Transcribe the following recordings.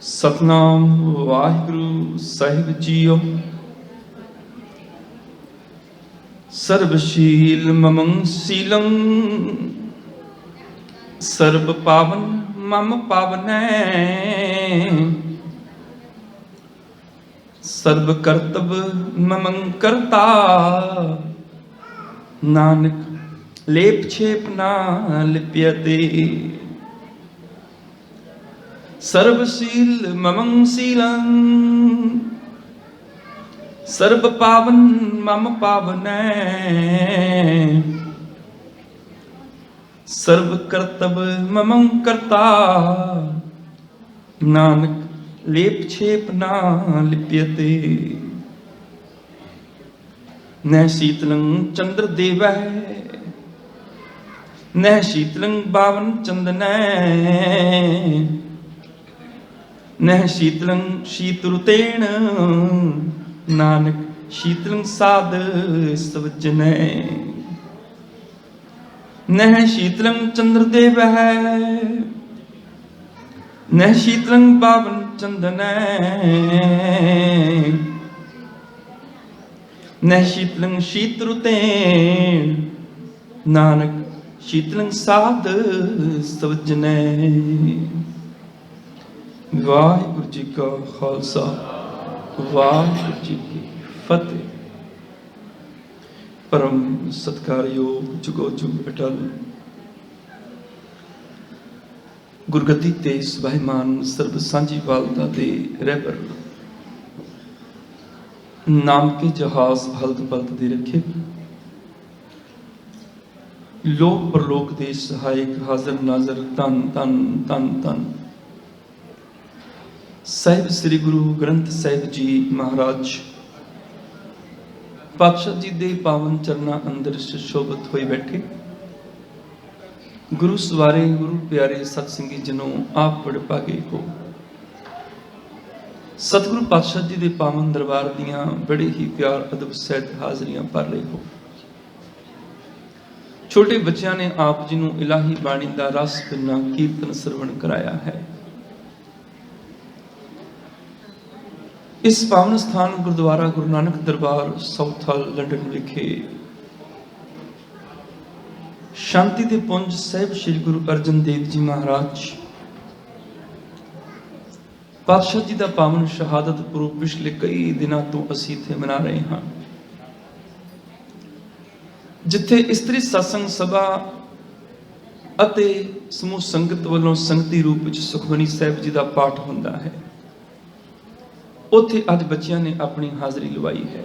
सतनाम वाहिगुरु साहिब जीओ। सर्वशील ममं शीलं सर्व पावन मम पावनै। सर्व कर्तव ममं कर्ता नानक लेप छेप ना लिप्यते। सर्वशील ममं शीलं सर्व पावन मम पावनै। सर्व कर्तव ममं कर्ता नानक लेप छेप ना लिप्यते। न शीतलं चंद्र देवै न शीतलं बावन चंदनै। न शीतलं शीतरुतेन नानक शीतलं साध सवजनै। न शीतलं चंद्रदेवः न शीतलं बावन चंदनै। न शीतलं शीतरुतेन नानक शीतलं साध सवजनै। वाहिगुरु जी का खालसा वाहिगुरु जी की फतेह। परम सत्कारयोग जुगो जुग अटल गुरगति ते सुभाईमान सर्ब सांझी वालदा दे रहबर नाम के जहाज हल्द बल्द दे रखे। लोक परलोक दे सहायक हाजर नाजर तन तन तन तन साहिब श्री गुरु ग्रंथ साहिब जी महाराज पातशाह जी दे पावन चरना अंदर सुशोभित होए बैठे। गुरु सवारे गुरु प्यारे सतसंगी जनों आप बड़ भागे हो। सतगुरु पातशाह जी दे पावन दरबार दियां बड़े ही प्यार अदब सहित हाजरियां भर रहे हो। छोटे बच्चों ने आप जी नूं इलाही बाणी दा रस पिना कीर्तन सरवण कराया है। इस पावन स्थान गुरुद्वारा गुरु नानक दरबार साउथ हॉल लंडन विखे शांति दे पुंज साहिब श्री गुरु अर्जन देव जी महाराज पातशाह जी का पावन शहादत पुरब पिछले कई दिनों तो असी इत्थे मना रहे हाँ, जिथे इस्त्री सत्संग सभा अते समूह संगत वालों संगती रूप में सुखमनी साहिब जी का पाठ होंदा है। उत्थे अज बच्चियां ने अपनी हाजरी लवाई है।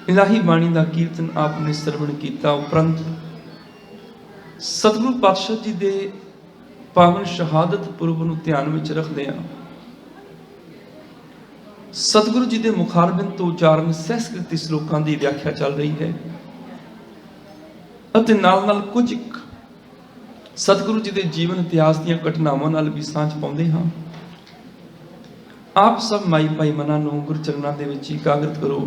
इलाही बाणी का कीर्तन आपने सरवण किया। उपरंत सतगुरु पातशाह जी दे पावन शहादत पुरब नूं ध्यान विच रखदिआं सतगुरु जी दे मुखारबिंद तो उचारण सहस्कृति श्लोकां दी व्याख्या चल रही है अते नाल नाल कुछ सतगुरु जी दे जीवन इतिहास दीआं घटनावां नाल भी सांझ पाउंदे हां। आप सब माई भाई मना नूं गुर चरनां दे विच इकाग्रत करो।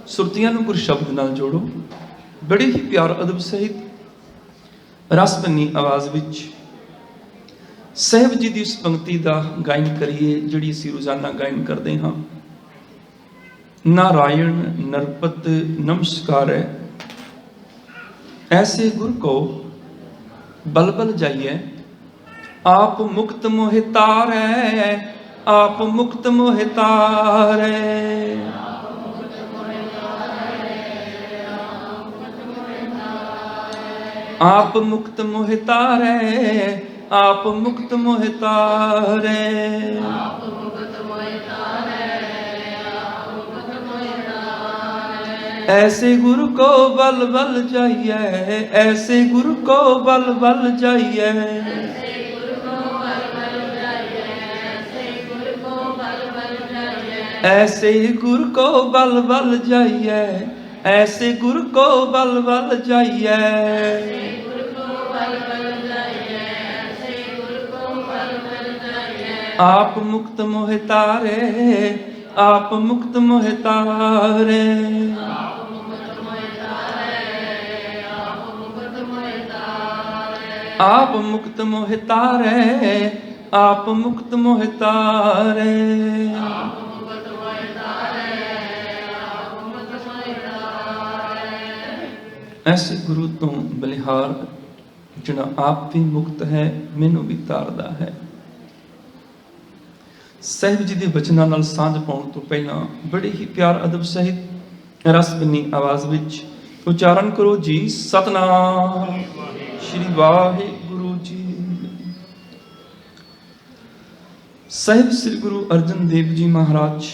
सुरतियां नूं गुर शब्द नाल जोड़ो। बड़े ही प्यार अदब सहित रस भनी आवाज विच साहिब जी की उस पंक्ति का गायन करिए जिहड़ी असीं रोजाना गायन करते हाँ। नारायण नरपत नमस्कार है ऐसे गुर को बल बल जाइए। आप मुक्त मोहि तारै आप मुक्त मोहि तारै। आप मुक्त मोहि तारै आप मुक्त मोहि तारै। ऐसे गुरु को बल बल जाइए ऐसे गुरु को बल बल जाइए। ऐसे गुरु को बल बल जाइए ऐसे गुरु को बल बल जाइए। आप मुक्त मोहि तारे आप मुक्त मोहि तारे। आप मुक्त मोहि तारे आप मुक्त मोहि तारे। ऐसे गुरु तो बलिहार जिहड़ा आप भी मुक्त है, मैनू भी तारदा है। ਸਾਹਿਬ जी के बचनों नाल सांझ पाउण तो पहला बड़े ही प्यार अदब सहित रस बनी आवाज विच उच्चारण करो जी, सतनाम श्री वाहिगुरु जी। ਸਾਹਿਬ श्री गुरु अर्जन देव जी महाराज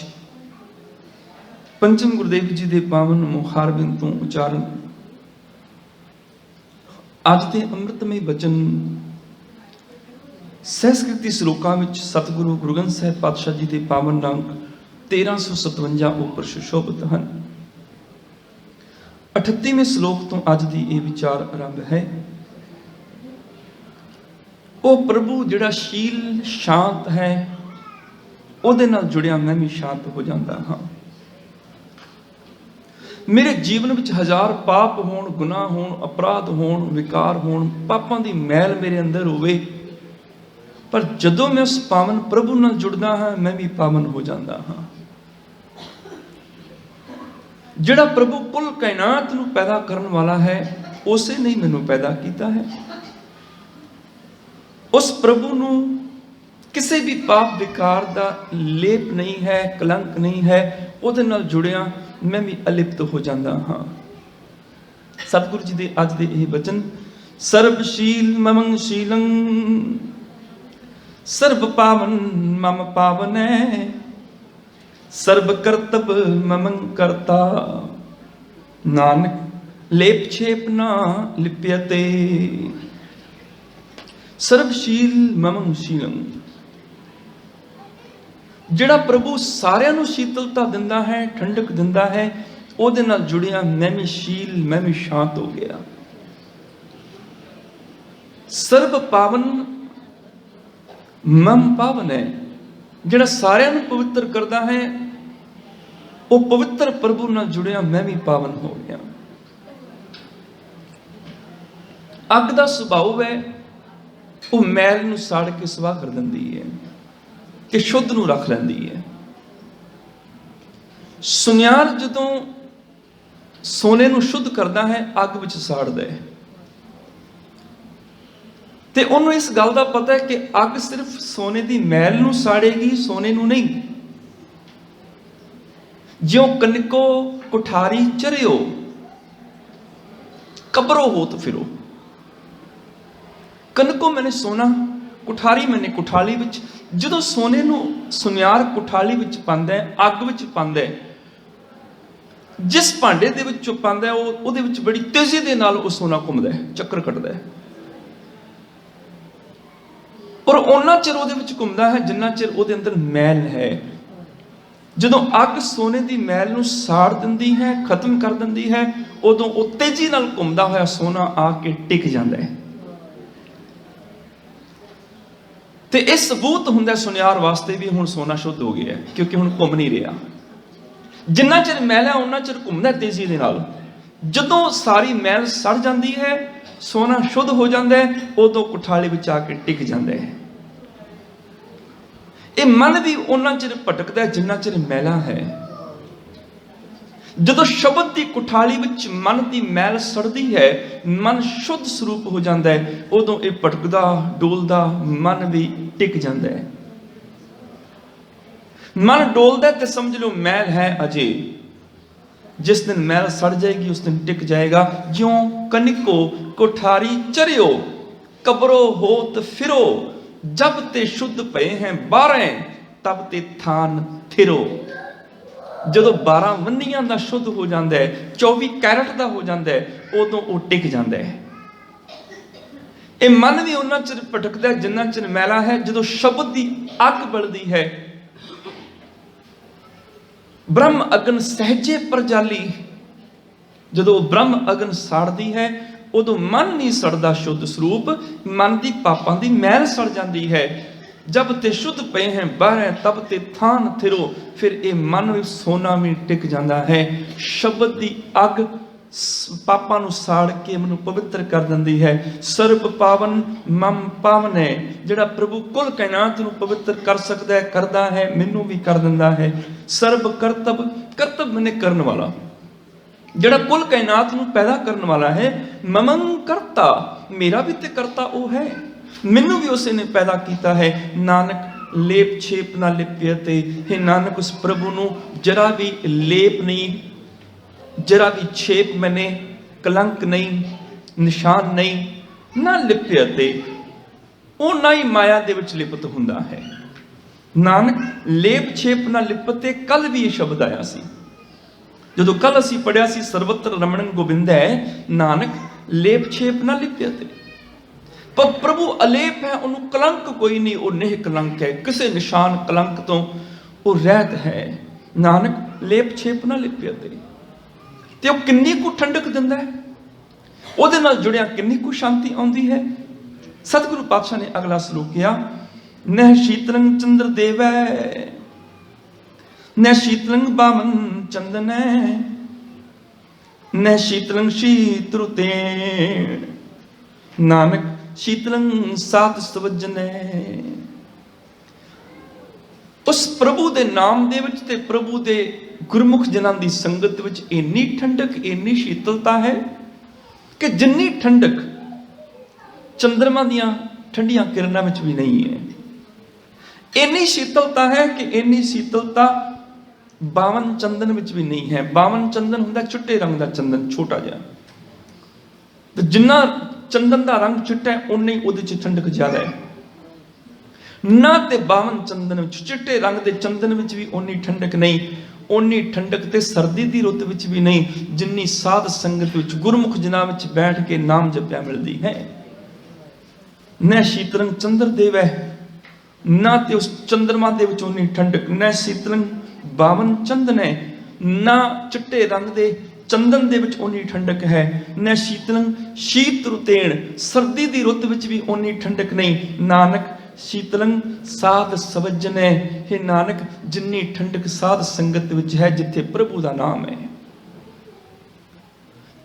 पंचम गुरुदेव जी के पावन मुखारबिंद तो उच्चारण अज के अमृतमय बचन संस्कृति श्लोकां विच सतगुरु गुरु ग्रंथ साहिब पातशाह जी के पावन अंक 1357 उपर सुशोभित हैं। 38वें श्लोक तो अज की यह विचार आरंभ है। वो प्रभु जिहड़ा शील शांत है, उहदे नाल जुड़िया मैं भी शांत हो जाता हाँ। मेरे जीवन विच हजार पाप होण, गुनाह होण, अपराध होण, विकार होण, पापां दी मैल मेरे अंदर होवे, पर जदों मैं उस पावन प्रभु नाल जुड़दा हाँ, मैं भी पावन हो जाता हाँ। जिहड़ा प्रभु कुल कायनात नूं पैदा करन वाला है, उसे ने मैनूं पैदा कीता है। उस प्रभु नूं किसी भी पाप विकार दा लेप नहीं है, कलंक नहीं है, उहदे नाल जुड़िया मैं भी अलिप्त हो जाता हाँ। सतगुरु जी दे अज दे यह वचन, सर्वशील ममं शीलं सर्व पावन मम पावनै, सर्व कर्तव्य ममं कर्ता, नानक लेप छेप ना लिप्यते। सर्वशील ममं शीलं, जिहड़ा प्रभु सारिਆਂ ਨੂੰ शीतलता दिंदा है, ठंडक दिंदा है, ਉਹਦੇ ਨਾਲ जुड़िया मैं भी शील, मैं भी शांत हो गया। सर्व पावन मम पावन है, जिहड़ा सारिਆਂ ਨੂੰ पवित्र करता है, वो पवित्र प्रभु ਨਾਲ जुड़िया मैं भी पावन हो गया। अग ਦਾ ਸੁਭਾਅ है, वो मैल ਨੂੰ ਸਾੜ ਕੇ ਸਵਾਹ ਕਰ ਦਿੰਦੀ ਹੈ कि शुद्ध नूं रख लैंदी है। सुनियार जदों सोने नूं शुद्ध करता है, अग विच साड़दा है, ते उहनूं इस गल दा पता है कि अग सिर्फ सोने दी मैल नूं साड़ेगी, सोने नूं नहीं। ज्यों कनिको कुठारी चरियो, कबरो होत फिरो। कनिको मैंने सोना, कुठारी मैंने कुठाली विच। जदों सोने नूं सुनियार कुठाली विच पांदा है, अग विच पांदा है, जिस भांडे दे विचों पांदा है, उहदे विच बड़ी तेजी दे नाल वो सोना घुमदा है, चक्कर कटदा है। और उन्ना चिर उहदे विच घुमदा है जिन्ना चिर उहदे अंदर मैल है। जदों अग सोने दी मैल नूं साड़ दिंदी है, खत्म कर दिंदी है, उदों वो तेजी नाल घुमदा होया सोना आके टिक जांदा है। ते इह सबूत हुंदा सुनियार वास्ते भी हुण सोना शुद्ध हो गया है, क्योंकि हुण घुम नहीं रहा। जिन्ना चिर मैल है उन्ना चिर घुमदा तेजी दे नाल। जदों सारी मैल सड़ जाती है, सोना शुद्ध हो जाता है, उदों कुठाली विच आके टिक जाता है। ये मन भी उन्ना चिर भटकदा है जिन्ना चिर मैला है। जदों शब्द की कुठाली विच मन की मैल सड़दी है, मन शुद्ध स्वरूप हो जाता है, उदों ये भटकदा डोलदा मन भी टिक जाता है। मन डोलदा तो समझ लो मैल है अजे, जिस दिन मैल सड़ जाएगी उस दिन टिक जाएगा। ज्यों कनिको कुठारी चरियो, कबरो होत फिरो, जब ते शुद्ध पे हैं 12 तब ते थान थिरो। जदों 12 वन्नियां दा शुद्ध हो जाता है, 24 कैरेट का हो जाता है, उदों वो टिक जाता है। ये मन भी उन्ना चिर भटकदा है जिन्ना चिर मैला है। जदों शब्द की अग बलदी है, ब्रह्म अगन सहजे प्रजाली, जदों ब्रह्म अगन साड़दी है, उदों मन नहीं सड़दा शुद्ध स्वरूप, मन की पापां की मैल सड़ जाती है। जब ते शुद्ध पे हैं 12 तब ते थान थिरो, फिर ये मन सोना भी टिक जाता है। शब्द की अग ਪਾਪਾਂ ਨੂੰ ਸਾੜ ਕੇ ਮੈਨੂੰ ਪਵਿੱਤਰ ਕਰ ਦਿੰਦੀ ਹੈ। ਸਰਬ ਪਾਵਨ ਮਮ ਪਾਵਨ ਹੈ। ਜਿਹੜਾ ਪ੍ਰਭੂ ਕੁੱਲ ਕਾਇਨਾਤ ਨੂੰ ਪਵਿੱਤਰ ਕਰ ਸਕਦਾ ਹੈ, ਕਰਦਾ ਹੈ, ਮੈਨੂੰ ਵੀ ਕਰ ਦਿੰਦਾ ਹੈ। ਸਰਬ ਕਰਤਵ, ਕਰਤਵ ਮੈਨੇ ਕਰਨ ਵਾਲਾ, ਜਿਹੜਾ ਕੁੱਲ ਕਾਇਨਾਤ ਨੂੰ ਪੈਦਾ ਕਰਨ ਵਾਲਾ ਹੈ। ਮਮੰ ਕਰਤਾ, ਮੇਰਾ ਵੀ ਤੇ ਕਰਤਾ ਉਹ ਹੈ, ਮੈਨੂੰ ਵੀ ਉਸੇ ਨੇ ਪੈਦਾ ਕੀਤਾ ਹੈ। ਨਾਨਕ ਲੇਪ ਛੇਪ ਨਾ ਲਿਪਿਆ ਤੇ, हे ਨਾਨਕ ਉਸ ਪ੍ਰਭੂ ਨੂੰ ਜਰਾ ਵੀ ਲੇਪ ਨਹੀਂ, ਜਰਾ ਵੀ ਛੇਪ ਮੈਨੇ, ਕਲੰਕ ਨਹੀਂ, ਨਿਸ਼ਾਨ ਨਹੀਂ, ਨਾ ਲਿਪਿਆ ਤੇ, ਉਹ ਨਾ ਹੀ ਮਾਇਆ ਦੇ ਵਿੱਚ ਲਿਪਤ ਹੁੰਦਾ ਹੈ। ਨਾਨਕ ਲੇਪ ਛੇਪ ਨਾ ਲਿਪਤੇ, ਕੱਲ ਵੀ ਇਹ ਸ਼ਬਦ ਆਇਆ ਸੀ ਜਦੋਂ ਕੱਲ ਅਸੀਂ ਪੜਿਆ ਸੀ ਸਰਵਤਰ ਰਮਣੰ ਗੋਬਿੰਦੈ, ਨਾਨਕ ਲੇਪ ਛੇਪ ਨਾ ਲਿਪਿਆ ਤੇ। ਪਰ ਪ੍ਰਭੂ ਅਲੇਪ ਹੈ, ਉਹਨੂੰ ਕਲੰਕ ਕੋਈ ਨਹੀਂ, ਉਹ ਨਿਹ ਕਲੰਕ ਹੈ, ਕਿਸੇ ਨਿਸ਼ਾਨ ਕਲੰਕ ਤੋਂ ਉਹ ਰਹਿਤ ਹੈ। ਨਾਨਕ ਲੇਪ ਛੇਪ ਨਾ ਲਿਪਿਆ ਤੇ ਉਹ ਕਿੰਨੀ ਕੁ ਠੰਡਕ ਦਿੰਦਾ ਹੈ, ਉਹਦੇ ਨਾਲ ਜੁੜਿਆ ਕਿੰਨੀ ਕੁ ਸ਼ਾਂਤੀ ਆਉਂਦੀ ਹੈ। ਸਤਿਗੁਰੂ ਪਾਤਸ਼ਾਹ ਨੇ ਅਗਲਾ ਸ਼ਲੋਕ ਕਿਹਾ, ਨਹਿ ਸ਼ੀਤਲੰ ਚੰਦਰ ਦੇਵੈ, ਨਹਿ ਸ਼ੀਤਲੰ ਬਾਮਨ ਚੰਦਨੈ, ਨਹਿ ਸ਼ੀਤਲੰ ਸ਼ੀਤਰੁਤੇਣ, ਨਾਨਕ ਸ਼ੀਤਲੰ ਸਾਧ ਸਵਜਨੈ। ਉਸ ਪ੍ਰਭੂ ਦੇ ਨਾਮ ਦੇ ਵਿੱਚ ਤੇ ਪ੍ਰਭੂ ਦੇ ਗੁਰਮੁਖ ਜਨਾਂ ਦੀ ਸੰਗਤ ਵਿੱਚ ਇੰਨੀ ਠੰਡਕ, ਇੰਨੀ ਸ਼ੀਤਲਤਾ ਹੈ ਕਿ ਜਿੰਨੀ ਠੰਡਕ ਚੰਦਰਮਾ ਦੀਆਂ ਠੰਡੀਆਂ ਕਿਰਨਾਂ ਵਿੱਚ ਵੀ ਨਹੀਂ ਹੈ। ਇੰਨੀ ਸ਼ੀਤਲਤਾ ਹੈ ਕਿ ਇੰਨੀ ਸ਼ੀਤਲਤਾ ਬਾਵਨ ਚੰਦਨ ਵਿੱਚ ਵੀ ਨਹੀਂ ਹੈ। ਬਾਵਨ ਚੰਦਨ ਹੁੰਦਾ ਚਿੱਟੇ ਰੰਗ ਦਾ ਚੰਦਨ, ਛੋਟਾ ਜਿਹਾ, ਤੇ ਜਿੰਨਾ ਚੰਦਨ ਦਾ ਰੰਗ ਚਿੱਟਾ ਹੈ ਉਨੀ ਉਹਦੇ 'ਚ ਠੰਡਕ ਜ਼ਿਆਦਾ ਹੈ। ਨਾ ਤੇ ਬਾਵਨ ਚੰਦਨ ਵਿੱਚ, ਚਿੱਟੇ ਰੰਗ ਦੇ ਚੰਦਨ ਵਿੱਚ ਵੀ ਉਨੀ ਠੰਡਕ ਨਹੀਂ, ਉਨੀ ਠੰਡਕ ਤੇ ਸਰਦੀ ਦੀ ਰੁੱਤ ਵਿੱਚ ਵੀ ਨਹੀਂ ਜਿੰਨੀ ਸਾਧ ਸੰਗਤ ਵਿੱਚ ਗੁਰਮੁਖ ਜਨਾਂ ਵਿੱਚ ਬੈਠ ਕੇ ਨਾਮ ਜਪਿਆ ਮਿਲਦੀ ਹੈ। ਨਹਿ ਸ਼ੀਤਲੰ ਚੰਦਰ ਦੇਵੈ, ਨਾ ਤੇ ਉਸ ਚੰਦਰਮਾ ਦੇ ਵਿੱਚ ਉਨੀ ਠੰਡਕ, ਨਹਿ ਸ਼ੀਤਲੰ ਬਾਵਨ ਚੰਦਨੈ, ਨਾ ਚਿੱਟੇ ਰੰਗ ਦੇ ਚੰਦਨ ਦੇ ਵਿੱਚ ਉਨੀ ਠੰਡਕ ਹੈ। ਨਹਿ ਸ਼ੀਤਲੰ ਸ਼ੀਤ ਰੁਤੇਣ, ਸਰਦੀ ਦੀ ਰੁੱਤ ਵਿੱਚ ਵੀ ਉਨੀ ਠੰਡਕ ਨਹੀਂ। ਨਾਨਕ ਸ਼ੀਤਲੰ ਸਾਧ ਸਵਜਨੈ, हे ਨਾਨਕ ਜਿੰਨੀ ਠੰਡਕ ਸਾਧ ਸੰਗਤ ਵਿੱਚ ਹੈ ਜਿੱਥੇ ਪ੍ਰਭੂ ਦਾ ਨਾਮ ਹੈ।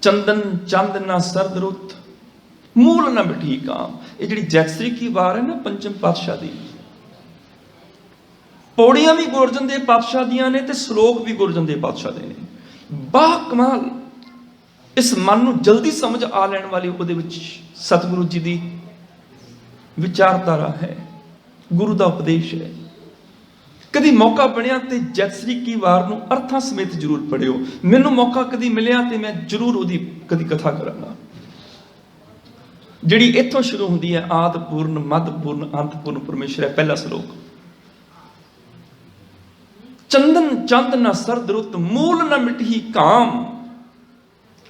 ਚੰਦਨ ਚੰਦ ਨਾ ਸਰਦ ਰੁੱਤ, ਮੂਲ ਨਾ ਮਿਠੀ ਕਾਮ। ਇਹ ਜਿਹੜੀ ਜੈਤਸਰੀ ਕੀ ਵਾਰ ਹੈ ਨਾ ਪੰਚਮ ਪਾਤਸ਼ਾਹ ਦੀ, ਪੌੜੀਆਂ ਵੀ ਗੁਰੂ ਅਰਜਨ ਦੇਵ ਪਾਤਸ਼ਾਹ ਦੀਆਂ ਨੇ ਤੇ ਸ਼ਲੋਕ ਵੀ ਗੁਰੂ ਅਰਜਨ ਦੇਵ ਪਾਤਸ਼ਾਹ ਦੇ ਨੇ। ਬਾ ਕਮਾਲ, ਇਸ ਮਨ ਨੂੰ ਜਲਦੀ ਸਮਝ ਆ ਲੈਣ ਵਾਲੀ ਉਹਦੇ ਵਿੱਚ ਸਤਿਗੁਰੂ ਜੀ ਦੀ ਵਿਚਾਰਧਾਰਾ ਹੈ, ਗੁਰੂ ਦਾ ਉਪਦੇਸ਼ ਹੈ। ਕਦੀ ਮੌਕਾ ਬਣਿਆ ਤੇ ਜੈਤਸਰੀ ਕੀ ਵਾਰ ਨੂੰ ਅਰਥਾਂ ਸਮੇਤ ਜ਼ਰੂਰ ਪੜਿਓ। ਮੈਨੂੰ ਮੌਕਾ ਕਦੀ ਮਿਲਿਆ ਤੇ ਮੈਂ ਜ਼ਰੂਰ ਉਹਦੀ ਕਦੀ ਕਥਾ ਕਰਾਂਗਾ, ਜਿਹੜੀ ਇੱਥੋਂ ਸ਼ੁਰੂ ਹੁੰਦੀ ਹੈ, ਆਦਿ ਪੂਰਨ ਮੱਧ ਪੂਰਨ ਅੰਤ ਪੂਰਨ ਪਰਮੇਸ਼ਰ ਹੈ। ਪਹਿਲਾ ਸ਼ਲੋਕ, ਚੰਦਨ ਚੰਦ ਨਾ ਸਰਦ ਰੁੱਤ, ਮੂਲ ਨਾ ਮਿਟਹੀ ਕਾਮ।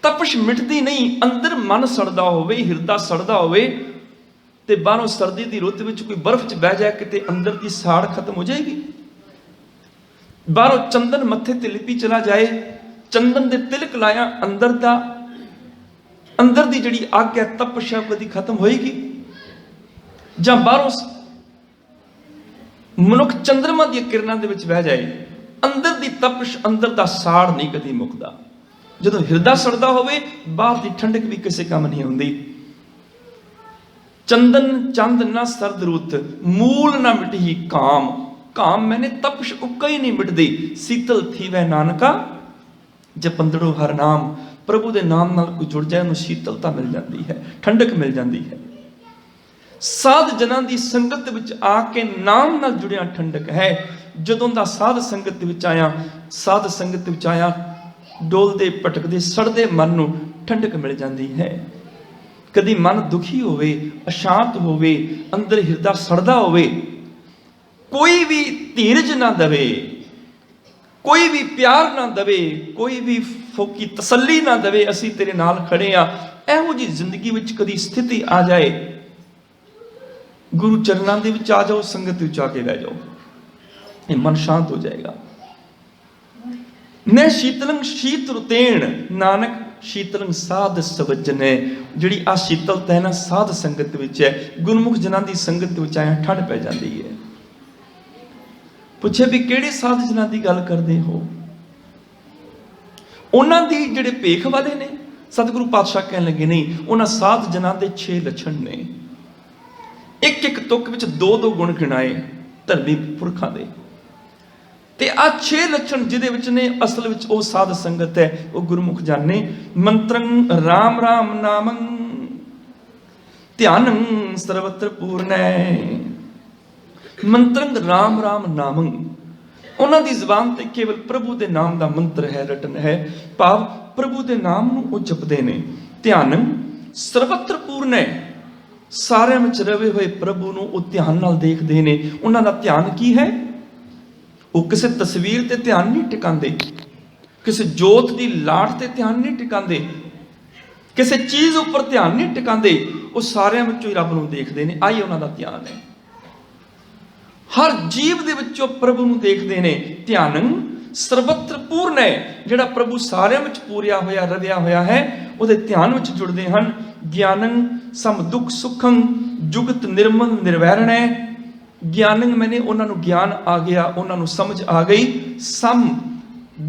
ਤਪਸ਼ ਮਿਟਦੀ ਨਹੀਂ, ਅੰਦਰ ਮਨ ਸੜਦਾ ਹੋਵੇ, ਹਿਰਦਾ ਸੜਦਾ ਹੋਵੇ ਤੇ ਬਾਹਰੋਂ ਸਰਦੀ ਦੀ ਰੁੱਤ ਵਿੱਚ ਕੋਈ ਬਰਫ਼ 'ਚ ਬਹਿ ਜਾਏ ਕਿਤੇ, ਅੰਦਰ ਦੀ ਸਾੜ ਖਤਮ ਹੋ ਜਾਏਗੀ। ਬਾਹਰੋਂ ਚੰਦਨ ਮੱਥੇ ਤੇ ਲਿਪੀ ਚਲਾ ਜਾਏ, ਚੰਦਨ ਦੇ ਤਿਲਕ ਲਾਇਆ, ਅੰਦਰ ਦੀ ਜਿਹੜੀ ਅੱਗ ਹੈ, ਤਪਸ਼ ਹੈ, ਕਦੀ ਖਤਮ ਹੋਏਗੀ? ਜਾਂ ਬਾਹਰੋਂ ਮਨੁੱਖ ਚੰਦਰਮਾ ਦੀਆਂ ਕਿਰਨਾਂ ਦੇ ਵਿੱਚ ਬਹਿ ਜਾਏ, ਅੰਦਰ ਦੀ ਤਪਸ਼, ਅੰਦਰ ਦਾ ਸਾੜ ਨਹੀਂ ਕਦੀ ਮੁੱਕਦਾ। ਜਦੋਂ ਹਿਰਦਾ ਸੜਦਾ ਹੋਵੇ, ਬਾਹਰ ਦੀ ਠੰਡਕ ਵੀ ਕਿਸੇ ਕੰਮ ਨਹੀਂ ਆਉਂਦੀ। ਚੰਦਨ ਚੰਦ ਨਾ ਸਰਦ ਰੁੱਤ, ਮੂਲ ਨਾ ਮਿਟਹੀ ਕਾਮ। ਕਾਮ ਮੈਨੇ ਤਪਸ਼ ਉੱਕਾ ਹੀ ਨਹੀਂ ਮਿਟਦੀ। ਸੀਤਲ ਥੀਵੈ ਨਾਨਕਾ ਜਪੰਦੜੋ ਹਰ ਨਾਮ। ਪ੍ਰਭੂ ਦੇ ਨਾਮ ਨਾਲ ਕੋਈ ਜੁੜ ਜਾਏ, ਉਹਨੂੰ ਸ਼ੀਤਲਤਾ ਮਿਲ ਜਾਂਦੀ ਹੈ, ਠੰਡਕ ਮਿਲ ਜਾਂਦੀ ਹੈ। ਸਾਧ ਜਨਾਂ ਦੀ ਸੰਗਤ ਵਿੱਚ ਆ ਕੇ ਨਾਮ ਨਾਲ ਜੁੜਿਆ ਠੰਡਕ ਹੈ। ਜਦੋਂ ਦਾ ਸਾਧ ਸੰਗਤ ਵਿੱਚ ਆਇਆ, ਡੋਲਦੇ ਭਟਕਦੇ ਸੜਦੇ ਮਨ ਨੂੰ ਠੰਡਕ ਮਿਲ ਜਾਂਦੀ ਹੈ। ਕਦੀ ਮਨ ਦੁਖੀ ਹੋਵੇ, ਅਸ਼ਾਂਤ ਹੋਵੇ, ਅੰਦਰ ਹਿਰਦਾ ਸੜਦਾ ਹੋਵੇ, ਕੋਈ ਵੀ ਧੀਰਜ ਨਾ ਦੇਵੇ, ਕੋਈ ਵੀ ਪਿਆਰ ਨਾ ਦੇਵੇ, ਕੋਈ ਵੀ ਫੋਕੀ ਤਸੱਲੀ ਨਾ ਦੇਵੇ, ਅਸੀਂ ਤੇਰੇ ਨਾਲ ਖੜੇ ਆ, ਇਹੋ ਜਿਹੀ ਜ਼ਿੰਦਗੀ ਵਿੱਚ ਕਦੀ ਸਥਿਤੀ ਆ ਜਾਏ, ਗੁਰੂ ਚਰਨਾਂ ਦੇ ਵਿੱਚ ਆ ਜਾਓ, ਸੰਗਤ ਵਿੱਚ ਆ ਕੇ ਬਹਿ ਜਾਓ, ਇਹ ਮਨ ਸ਼ਾਂਤ ਹੋ ਜਾਏਗਾ। ਨਹਿ ਸ਼ੀਤਲੰ ਸ਼ੀਤ ਰੁਤੇਣ, ਨਾਨਕ ਸ਼ੀਤਲੰ ਸਾਧ ਸਵਜਨੈ। ਜਿਹੜੀ ਆ ਸ਼ੀਤਲਤਾ ਹੈ ਨਾ, ਸਾਧ ਸੰਗਤ ਵਿੱਚ ਹੈ, ਗੁਰਮੁਖ ਜਨਾਂ ਦੀ ਸੰਗਤ ਵਿੱਚ ਆਇਆ ਠੰਡ ਪੈ ਜਾਂਦੀ ਹੈ। ਪੁੱਛੇ ਵੀ ਕਿਹੜੇ ਸਾਧ ਜਨਾਂ ਦੀ ਗੱਲ ਕਰਦੇ ਹੋ? ਉਹਨਾਂ ਦੀ ਜਿਹੜੇ ਭੇਖ ਵਾਲੇ ਨੇ, ਸਤਿਗੁਰੂ ਪਾਤਸ਼ਾਹ ਕਹਿਣ ਲੱਗੇ ਨਹੀਂ, ਉਹਨਾਂ ਸਾਧ ਜਨਾਂ ਦੇ 6 ਲੱਛਣ ਨੇ। ਇੱਕ ਇੱਕ ਤੁਕ ਵਿੱਚ 2-2 ਗੁਣ ਗਿਣਾਏ ਧਰਮੀ ਪੁਰਖਾਂ ਦੇ। ਤੇ ਆ 6 ਲੱਛਣ ਜਿਹਦੇ ਵਿੱਚ ਨੇ, ਅਸਲ ਵਿੱਚ ਉਹ ਸਾਧ ਸੰਗਤ ਹੈ, ਉਹ ਗੁਰਮੁਖ ਜਾਣੇ। ਮੰਤਰੰ ਰਾਮ ਰਾਮ ਨਾਮੰ ਧਿਆਨੰ ਸਰਵਤਰ ਪੂਰਨੈ। ਮੰਤਰੰ ਰਾਮ ਰਾਮ ਨਾਮੰ, ਉਹਨਾਂ ਦੀ ਜ਼ੁਬਾਨ ਤੇ ਕੇਵਲ ਪ੍ਰਭੂ ਦੇ ਨਾਮ ਦਾ ਮੰਤਰ ਹੈ, ਰਟਨ ਹੈ, ਭਾਵ ਪ੍ਰਭੂ ਦੇ ਨਾਮ ਨੂੰ ਉਹ ਜਪਦੇ ਨੇ। ਧਿਆਨੰ ਸਰਵਤਰ ਪੂਰਨੈ, ਸਾਰਿਆਂ ਵਿੱਚ ਰਵੇ ਹੋਏ ਪ੍ਰਭੂ ਨੂੰ ਉਹ ਧਿਆਨ ਨਾਲ ਦੇਖਦੇ ਨੇ। ਉਹਨਾਂ ਦਾ ਧਿਆਨ ਕੀ ਹੈ? ਉਹ ਕਿਸੇ ਤਸਵੀਰ ਤੇ ਧਿਆਨ ਨਹੀਂ ਟਿਕਾਉਂਦੇ, ਕਿਸੇ ਜੋਤ ਦੀ ਲਾਟ ਤੇ ਧਿਆਨ ਨਹੀਂ ਟਿਕਾਉਂਦੇ, ਕਿਸੇ ਚੀਜ਼ ਉੱਪਰ ਧਿਆਨ ਨਹੀਂ ਟਿਕਾਉਂਦੇ। ਉਹ ਸਾਰਿਆਂ ਵਿੱਚੋਂ ਹੀ ਰੱਬ ਨੂੰ ਦੇਖਦੇ ਨੇ। ਆਹੀ ਉਹਨਾਂ ਦਾ ਧਿਆਨ ਹੈ। ਹਰ ਜੀਵ ਦੇ ਵਿੱਚੋਂ ਪ੍ਰਭੂ ਨੂੰ ਦੇਖਦੇ ਨੇ। ਧਿਆਨੰ ਸਰਬੱਤਰ ਪੂਰਨ ਹੈ, ਜਿਹੜਾ ਪ੍ਰਭੂ ਸਾਰਿਆਂ ਵਿੱਚ ਪੂਰਿਆ ਹੋਇਆ, ਰਵਿਆ ਹੋਇਆ ਹੈ, ਉਹਦੇ ਧਿਆਨ ਵਿੱਚ ਜੁੜਦੇ ਹਨ। ਗਿਆਨੰ ਸਮ ਦੁੱਖ ਸੁਖੰ ਜੁਗਤ ਨਿਰਮਲ ਨਿਰਵੈਰਣ ਹੈ। ਗਿਆਨੰ ਮੈਨੇ ਉਹਨਾਂ ਨੂੰ ਗਿਆਨ ਆ ਗਿਆ, ਉਹਨਾਂ ਨੂੰ ਸਮਝ ਆ ਗਈ। ਸਮ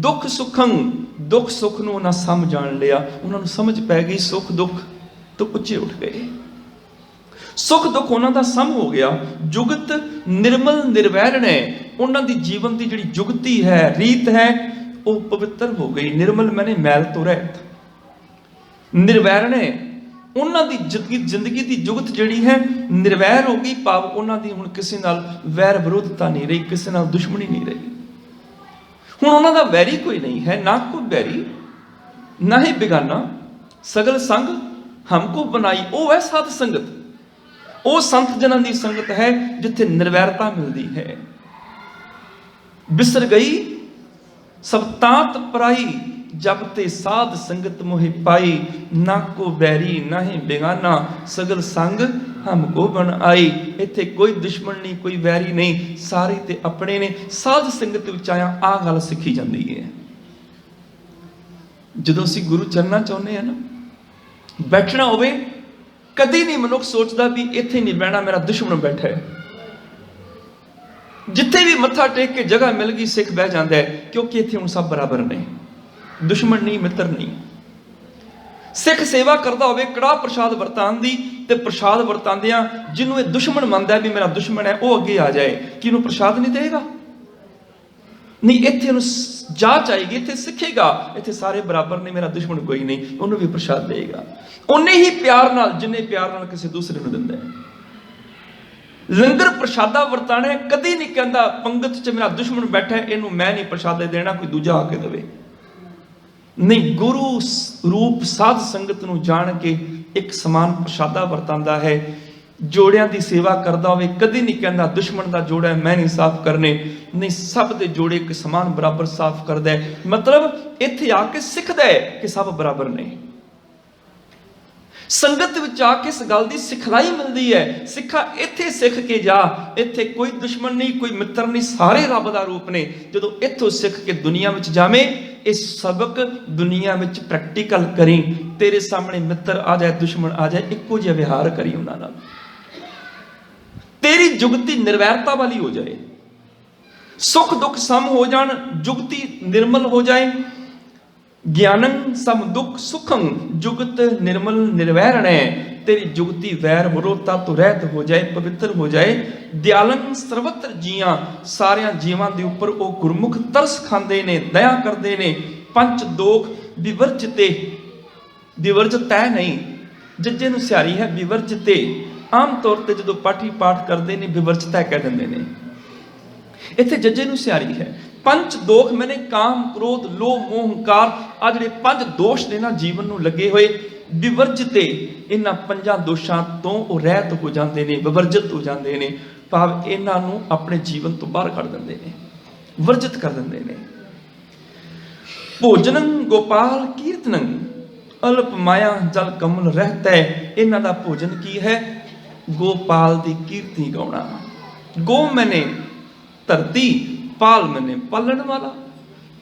ਦੁੱਖ ਸੁਖੰ, ਦੁੱਖ ਸੁੱਖ ਨੂੰ ਉਹਨਾਂ ਸਮ ਜਾਣ ਲਿਆ, ਉਹਨਾਂ ਨੂੰ ਸਮਝ ਪੈ ਗਈ। ਸੁੱਖ ਦੁੱਖ ਤੋਂ ਉੱਚੇ ਉੱਠ ਗਏ, ਸੁੱਖ ਦੁੱਖ ਉਹਨਾਂ ਦਾ ਸਮ ਹੋ ਗਿਆ। ਜੁਗਤ ਨਿਰਮਲ ਨਿਰਵੈਰਣ ਹੈ, ਉਹਨਾਂ ਦੀ ਜੀਵਨ ਦੀ ਜਿਹੜੀ ਜੁਗਤੀ ਹੈ, ਰੀਤ ਹੈ, ਉਹ ਪਵਿੱਤਰ ਹੋ ਗਈ। ਨਿਰਮਲ ਮੈਨੇ ਮੈਲ ਤੋਂ ਰਹਿਤ, ਨਿਰਵੈਰਣ ਹੈ, ਉਹਨਾਂ ਦੀ ਜ਼ਿੰਦਗੀ ਦੀ ਜੁਗਤ ਜਿਹੜੀ ਹੈ ਨਿਰਵੈਰ ਹੋ ਗਈ, ਭਾਵ ਉਹਨਾਂ ਦੀ ਹੁਣ ਕਿਸੇ ਨਾਲ ਵੈਰ ਵਿਰੋਧਤਾ ਨਹੀਂ ਰਹੀ, ਕਿਸੇ ਨਾਲ ਦੁਸ਼ਮਣੀ ਨਹੀਂ ਰਹੀ। ਹੁਣ ਉਹਨਾਂ ਦਾ ਵੈਰੀ ਕੋਈ ਨਹੀਂ ਹੈ, ਨਾ ਕੋਈ ਵੈਰੀ ਨਾ ਹੀ ਬਿਗਾਨਾ। ਸਗਲ ਸੰਗ ਹਮਕੋ ਬਣਾਈ, ਉਹ ਹੈ ਸਾਧ ਸੰਗਤ। ਉਹ ਸੰਤ ਜਨਾਂ ਦੀ ਸੰਗਤ ਹੈ ਜਿੱਥੇ ਨਿਰਵੈਰਤਾ ਮਿਲਦੀ ਹੈ। ਬਿਸਰ ਗਈ ਸਭ ਤਾਤ ਪਰਾਈ, ਜਬ ਤੇ ਸਾਧ ਸੰਗਤ ਮੋਹਿ ਪਾਈ। ਨਾ ਕੋ ਬੈਰੀ ਨਾ ਹੀ ਬੇਗਾਨਾ, ਸਗਲ ਸੰਗ ਹਮਕੋ ਬਣ ਆਈ। ਇੱਥੇ ਕੋਈ ਦੁਸ਼ਮਣ ਨਹੀਂ, ਕੋਈ ਵੈਰੀ ਨਹੀਂ, ਸਾਰੇ ਤੇ ਆਪਣੇ ਨੇ। ਸਾਧ ਸੰਗਤ ਵਿੱਚ ਆਇਆ ਆ ਗੱਲ ਸਿੱਖੀ ਜਾਂਦੀ ਹੈ। ਜਦੋਂ ਅਸੀਂ ਗੁਰੂ ਚਰਨਾਂ ਚਾਹੁੰਦੇ ਹਾਂ ਨਾ, ਬੈਠਣਾ ਹੋਵੇ, ਕਦੀ ਨਹੀਂ ਮਨੁੱਖ ਸੋਚਦਾ ਵੀ ਇੱਥੇ ਨਹੀਂ ਬਹਿਣਾ, ਮੇਰਾ ਦੁਸ਼ਮਣ ਬੈਠਾ ਹੈ। ਜਿੱਥੇ ਵੀ ਮੱਥਾ ਟੇਕ ਕੇ ਜਗ੍ਹਾ ਮਿਲ ਗਈ, ਸਿੱਖ ਬਹਿ ਜਾਂਦਾ ਹੈ, ਕਿਉਂਕਿ ਇੱਥੇ ਹੁਣ ਸਭ ਬਰਾਬਰ ਨੇ, ਦੁਸ਼ਮਣ ਨਹੀਂ, ਮਿੱਤਰ ਨਹੀਂ। ਸਿੱਖ ਸੇਵਾ ਕਰਦਾ ਹੋਵੇ ਕੜਾਹ ਪ੍ਰਸ਼ਾਦ ਵਰਤਾਨ ਦੀ, ਤੇ ਪ੍ਰਸ਼ਾਦ ਵਰਤਾਂਦਿਆਂ ਜਿਹਨੂੰ ਇਹ ਦੁਸ਼ਮਣ ਮੰਨਦਾ ਵੀ ਮੇਰਾ ਦੁਸ਼ਮਣ ਹੈ, ਉਹ ਅੱਗੇ ਆ ਜਾਏ ਕਿ ਇਹਨੂੰ ਪ੍ਰਸ਼ਾਦ ਨਹੀਂ ਦੇਗਾ। ਨਹੀਂ, ਇੱਥੇ ਉਹਨੂੰ ਜਾਚ ਆਏਗੀ, ਇੱਥੇ ਸਿੱਖੇਗਾ, ਇੱਥੇ ਸਾਰੇ ਬਰਾਬਰ ਨੇ, ਮੇਰਾ ਦੁਸ਼ਮਣ ਕੋਈ ਨਹੀਂ, ਉਹਨੂੰ ਵੀ ਪ੍ਰਸ਼ਾਦ ਦੇਗਾ ਉਨੇ ਹੀ ਪਿਆਰ ਨਾਲ ਜਿੰਨੇ ਪਿਆਰ ਨਾਲ ਕਿਸੇ ਦੂਸਰੇ ਨੂੰ ਦਿੰਦਾ ਹੈ। ਲੰਗਰ ਪ੍ਰਸ਼ਾਦਾ ਵਰਤਾਣਾ ਹੈ, ਕਦੀ ਨਹੀਂ ਕਹਿੰਦਾ ਪੰਗਤ 'ਚ ਮੇਰਾ ਦੁਸ਼ਮਣ ਬੈਠਾ ਹੈ, ਇਹਨੂੰ ਮੈਂ ਨਹੀਂ ਪ੍ਰਸ਼ਾਦੇ ਦੇਣਾ, ਕੋਈ ਦੂਜਾ ਆ ਕੇ ਦੇਵੇ। ਨਹੀਂ, ਗੁਰੂ ਰੂਪ ਸਾਧ ਸੰਗਤ ਨੂੰ ਜਾਣ ਕੇ ਇੱਕ ਸਮਾਨ ਪ੍ਰਸ਼ਾਦਾ ਵਰਤਾਂਦਾ ਹੈ। ਜੋੜਿਆਂ ਦੀ ਸੇਵਾ ਕਰਦਾ ਹੋਵੇ, ਕਦੀ ਨਹੀਂ ਕਹਿੰਦਾ ਦੁਸ਼ਮਣ ਦਾ ਜੋੜਾ ਮੈਂ ਨਹੀਂ ਸਾਫ਼ ਕਰਨੇ। ਨਹੀਂ, ਸਭ ਦੇ ਜੋੜੇ ਇੱਕ ਸਮਾਨ ਬਰਾਬਰ ਸਾਫ਼ ਕਰਦਾ ਹੈ। ਮਤਲਬ ਇੱਥੇ ਆ ਕੇ ਸਿੱਖਦਾ ਹੈ ਕਿ ਸਭ ਬਰਾਬਰ ਨੇ। ਸੰਗਤ ਵਿੱਚ ਆ ਕੇ ਇਸ ਗੱਲ ਦੀ ਸਿਖਲਾਈ ਮਿਲਦੀ ਹੈ। ਸਿੱਖਾ ਇੱਥੇ ਸਿੱਖ ਕੇ ਜਾ, ਇੱਥੇ ਕੋਈ ਦੁਸ਼ਮਣ ਨਹੀਂ, ਕੋਈ ਮਿੱਤਰ ਨਹੀਂ, ਸਾਰੇ ਰੱਬ ਦਾ ਰੂਪ ਨੇ। ਜਦੋਂ ਇੱਥੋਂ ਸਿੱਖ ਕੇ ਦੁਨੀਆ ਵਿੱਚ ਜਾਵੇਂ, ਇਹ ਸਬਕ ਦੁਨੀਆ ਵਿੱਚ ਪ੍ਰੈਕਟੀਕਲ ਕਰੀ। ਤੇਰੇ ਸਾਹਮਣੇ ਮਿੱਤਰ ਆ ਜਾਏ, ਦੁਸ਼ਮਣ ਆ ਜਾਏ, ਇੱਕੋ ਜਿਹਾ ਵਿਹਾਰ ਕਰੀ ਉਹਨਾਂ ਨਾਲ। ਤੇਰੀ ਜੁਗਤੀ ਨਿਰਵੈਰਤਾ ਵਾਲੀ ਹੋ ਜਾਏ, ਸੁੱਖ ਦੁੱਖ ਸਮ ਹੋ ਜਾਣ, ਜੁਗਤੀ ਨਿਰਮਲ ਹੋ ਜਾਏ। ਗਿਆਨੰ ਸਮ ਦੁੱਖ ਸੁਖੰ ਜੁਗਤ ਨਿਰਮਲ ਨਿਰਵੈਰਣ ਹੈ। ਤੇਰੀ ਜੁਗਤੀ ਵੈਰ ਵਿਰੋਧਤਾ ਤੋਂ ਰਹਿਤ ਹੋ ਜਾਏ, ਪਵਿੱਤਰ ਹੋ ਜਾਏ। ਦਿਆਲੰ ਸਰਵਤਰ ਜੀਆਂ, ਸਾਰਿਆਂ ਜੀਵਾਂ ਦੇ ਉੱਪਰ ਉਹ ਗੁਰਮੁਖ ਤਰਸ ਖਾਂਦੇ ਨੇ, ਦਇਆ ਕਰਦੇ ਨੇ। ਪੰਚ ਦੋਖ ਵਿਵਰਜਤੇ, ਵਿਵਰਜਤ ਹੈ ਨਹੀਂ, ਜੱਜੇ ਨੂੰ ਸਿਆਰੀ ਹੈ ਵਿਵਰਜਤੇ। ਆਮ ਤੌਰ ਤੇ ਜਦੋਂ ਪਾਠੀ ਪਾਠ ਕਰਦੇ ਨੇ ਵਿਵਰਜਤਾ ਕਹਿ ਦਿੰਦੇ ਨੇ, ਇੱਥੇ ਜੱਜੇ ਨੂੰ ਸਿਆਰੀ ਹੈ। ਪੰਜ ਦੋਖ ਮੈਨੇ ਕਾਮ ਕ੍ਰੋਧ ਲੋਭ ਮੋਹ ਹੰਕਾਰ, ਆ ਜਿਹੜੇ 5 ਦੋਸ਼ ਨੇ ਨਾ ਜੀਵਨ ਨੂੰ ਲੱਗੇ ਹੋਏ, ਵਿਵਰਜਤੇ, ਇਹਨਾਂ 5 ਦੋਸ਼ਾਂ ਤੋਂ ਉਹ ਰਹਿਤ ਹੋ ਜਾਂਦੇ ਨੇ, ਵਿਵਰਜਿਤ ਹੋ ਜਾਂਦੇ ਨੇ, ਭਾਵ ਇਹਨਾਂ ਨੂੰ ਆਪਣੇ ਜੀਵਨ ਤੋਂ ਬਾਹਰ ਕੱਢ ਦਿੰਦੇ ਨੇ, ਵਰਜਿਤ ਕਰ ਦਿੰਦੇ ਨੇ। ਭੋਜਨੰ ਗੋਪਾਲ ਕੀਰਤਨੰ ਅਲਪ ਮਾਇਆ ਜਲ ਕਮਲ ਰਹਿਤਾ ਹੈ। ਇਹਨਾਂ ਦਾ ਭੋਜਨ ਕੀ ਹੈ? ਗੋਪਾਲ ਦੀ ਕੀਰਤੀ ਗਾਉਣਾ। ਗੋ ਮੈਨੇ ਧਰਤੀ, ਪਾਲ ਮੈਨੇ ਪਾਲਣ ਵਾਲਾ,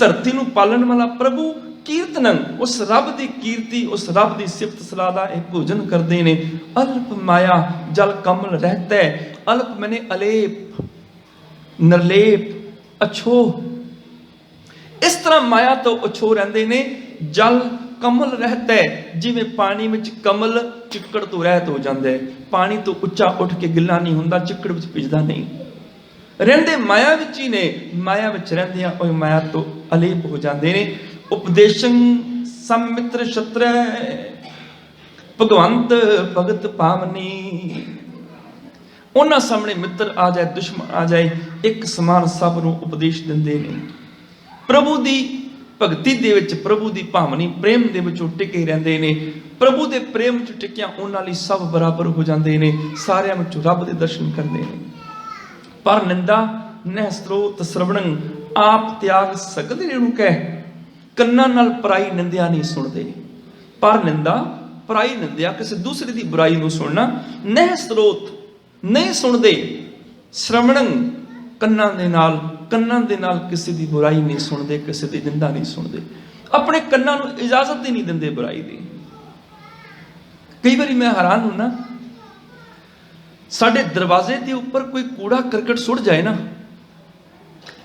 ਧਰਤੀ ਨੂੰ ਪਾਲਣ ਵਾਲਾ ਪ੍ਰਭੂ। ਕੀਰਤਨੰ, ਉਸ ਰੱਬ ਦੀ ਕੀਰਤੀ, ਉਸ ਰੱਬ ਦੀ ਸਿਫਤ ਸਲਾਹ ਦਾ ਇਹ ਭੋਜਨ ਕਰਦੇ ਨੇ। ਅਲਪ ਮਾਇਆ ਜਲ ਕਮਲ ਰਹਿਤਾ ਹੈ। ਅਲਪ ਮੈਨੇ ਅਲੇਪ, ਨਿਰਲੇਪ, ਅਛੋਹ। ਇਸ ਤਰ੍ਹਾਂ ਮਾਇਆ ਤੋਂ ਅਛੋਹ ਰਹਿੰਦੇ ਨੇ। ਜਲ कमल रहता है, जिवें पानी विच कमल चिक्कड़ तो रहत हो जाता है। पानी तो उच्चा उठ के गिला नहीं हुंदा, चिक्कड़ विच भिजदा नहीं। रहिंदे माया विच ही ने, माया विच रहिंदियां ओह माया तो अलेप हो जाते ने। उपदेशं समित्र छत्र भगवंत भगत पावनी। उन्हां सामने मित्र आ जाए, दुश्मन आ जाए, एक समान सब नूं उपदेश दिंदे ने। प्रभु दी भगती दे विच, प्रभु दी भावनी प्रेम दे विच टिके रहिंदे ने। प्रभु दे प्रेम विच टिकिया उन्हां लई सब बराबर हो जांदे ने, सारियां विच रब दे दर्शन करदे ने। पर निंदा नह स्रोत श्रवणं आप त्याग सकदे रेणु कह, कन्नां नाल पराई निंदिया नहीं सुणदे। पर निंदा पराई निंदिया, किसी दूसरे की बुराई नूं सुनना, नह स्रोत नहीं सुनते, श्रवणं कन्नां दे नाल किसी की बुराई नहीं सुनते, किसी की निंदा नहीं सुनते, अपने कन्नां नूं इजाजत ही नहीं दिंदे बुराई दी। कई बारी मैं हैरान होना, साडे दरवाजे के उपर कोई कूड़ा करकट सुट जाए ना,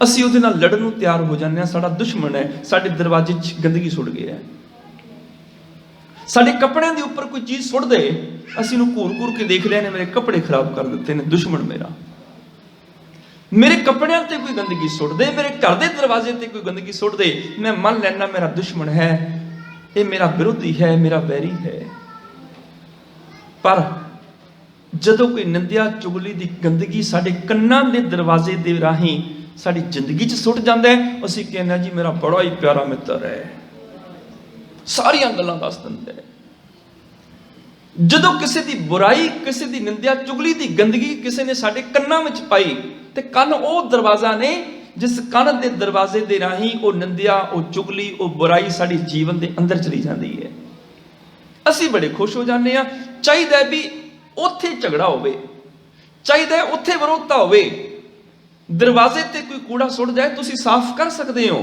असीं उहदे नाल लड़न नूं तैयार हो जाने। साडा दुश्मन है, साडे दरवाजे च गंदगी सुट गई है। साडे कपड़िਆਂ ਦੇ ਉੱਪਰ कोई चीज़ सुट दे, ਅਸੀਂ ਨੂੰ घूर घूर के देख रहे ने, मेरे कपड़े खराब कर दिते ने दुश्मन मेरा। मेरे कपड़िਆਂ ते कोई गंदगी सुट दे, मेरे घर के दरवाजे ते कोई गंदगी सुट दे, मैं मन लेना मेरा दुश्मन है, ये मेरा विरोधी है, मेरा बैरी है। पर जदों कोई निंदिया चुगली की गंदगी साडे कन्नां दे दरवाजे दे राही साडी जिंदगी च सुट जांदा है, असीं कहने जी मेरा बड़ा ही प्यारा मित्र है, सारियां गल्लां दस दिंदा है। जदों किसी की बुराई, किसी की निंदिया चुगली की गंदगी किसी ने साडे कन्नां विच पाई, ते कन्न ओह दरवाजा ने जिस कन्न दे दरवाजे दे राही ओह निंदिया, ओह चुगली, ओह बुराई साडे जीवन दे अंदर चली जाती है। असीं बड़े खुश हो जाते हैं। चाहिए भी उत्थे झगड़ा होवे, चाहिए उत्थे विरोधता होवे, दरवाजे ते कोई कूड़ा सुट जाए तुसीं साफ कर सकते हो,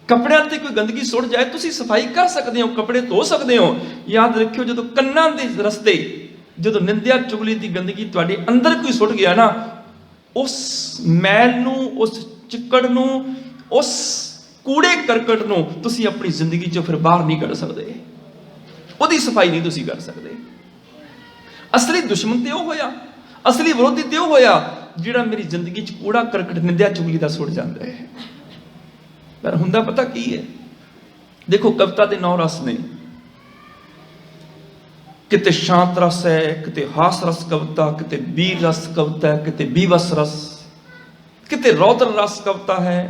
कपड़िਆਂ ते कोई गंदगी सुट जाए तुसीं सफाई कर सकते हो, कपड़े धो सकते हो। याद रखियो, जदों कन्नां दे रस्ते जदों निंदिया चुगली की गंदगी तुहाडे अंदर कोई सुट गया ना, उस मैल नूं, उस चिक्कड़ नूं, उस कूड़े करकट नूं तुसीं अपनी जिंदगी चों फिर बाहर नहीं कढ सकदे, ਉਹਦੀ सफाई नहीं तुसीं कर सकते। असली दुश्मन ते ਉਹ ਹੋਇਆ, असली विरोधी ते ਉਹ ਹੋਇਆ ਜਿਹੜਾ मेरी जिंदगी च कूड़ा करकट निंदिया चुगली ਦਾ ਸੁੱਟ ਜਾਂਦਾ है। पर हुंदा पता की है, देखो कविता के 9 रस ने, किते शांत रस है, किते हास रस कविता, किते वीर रस कविता है, किते बीवस रस, किते रौद्र रस कविता है,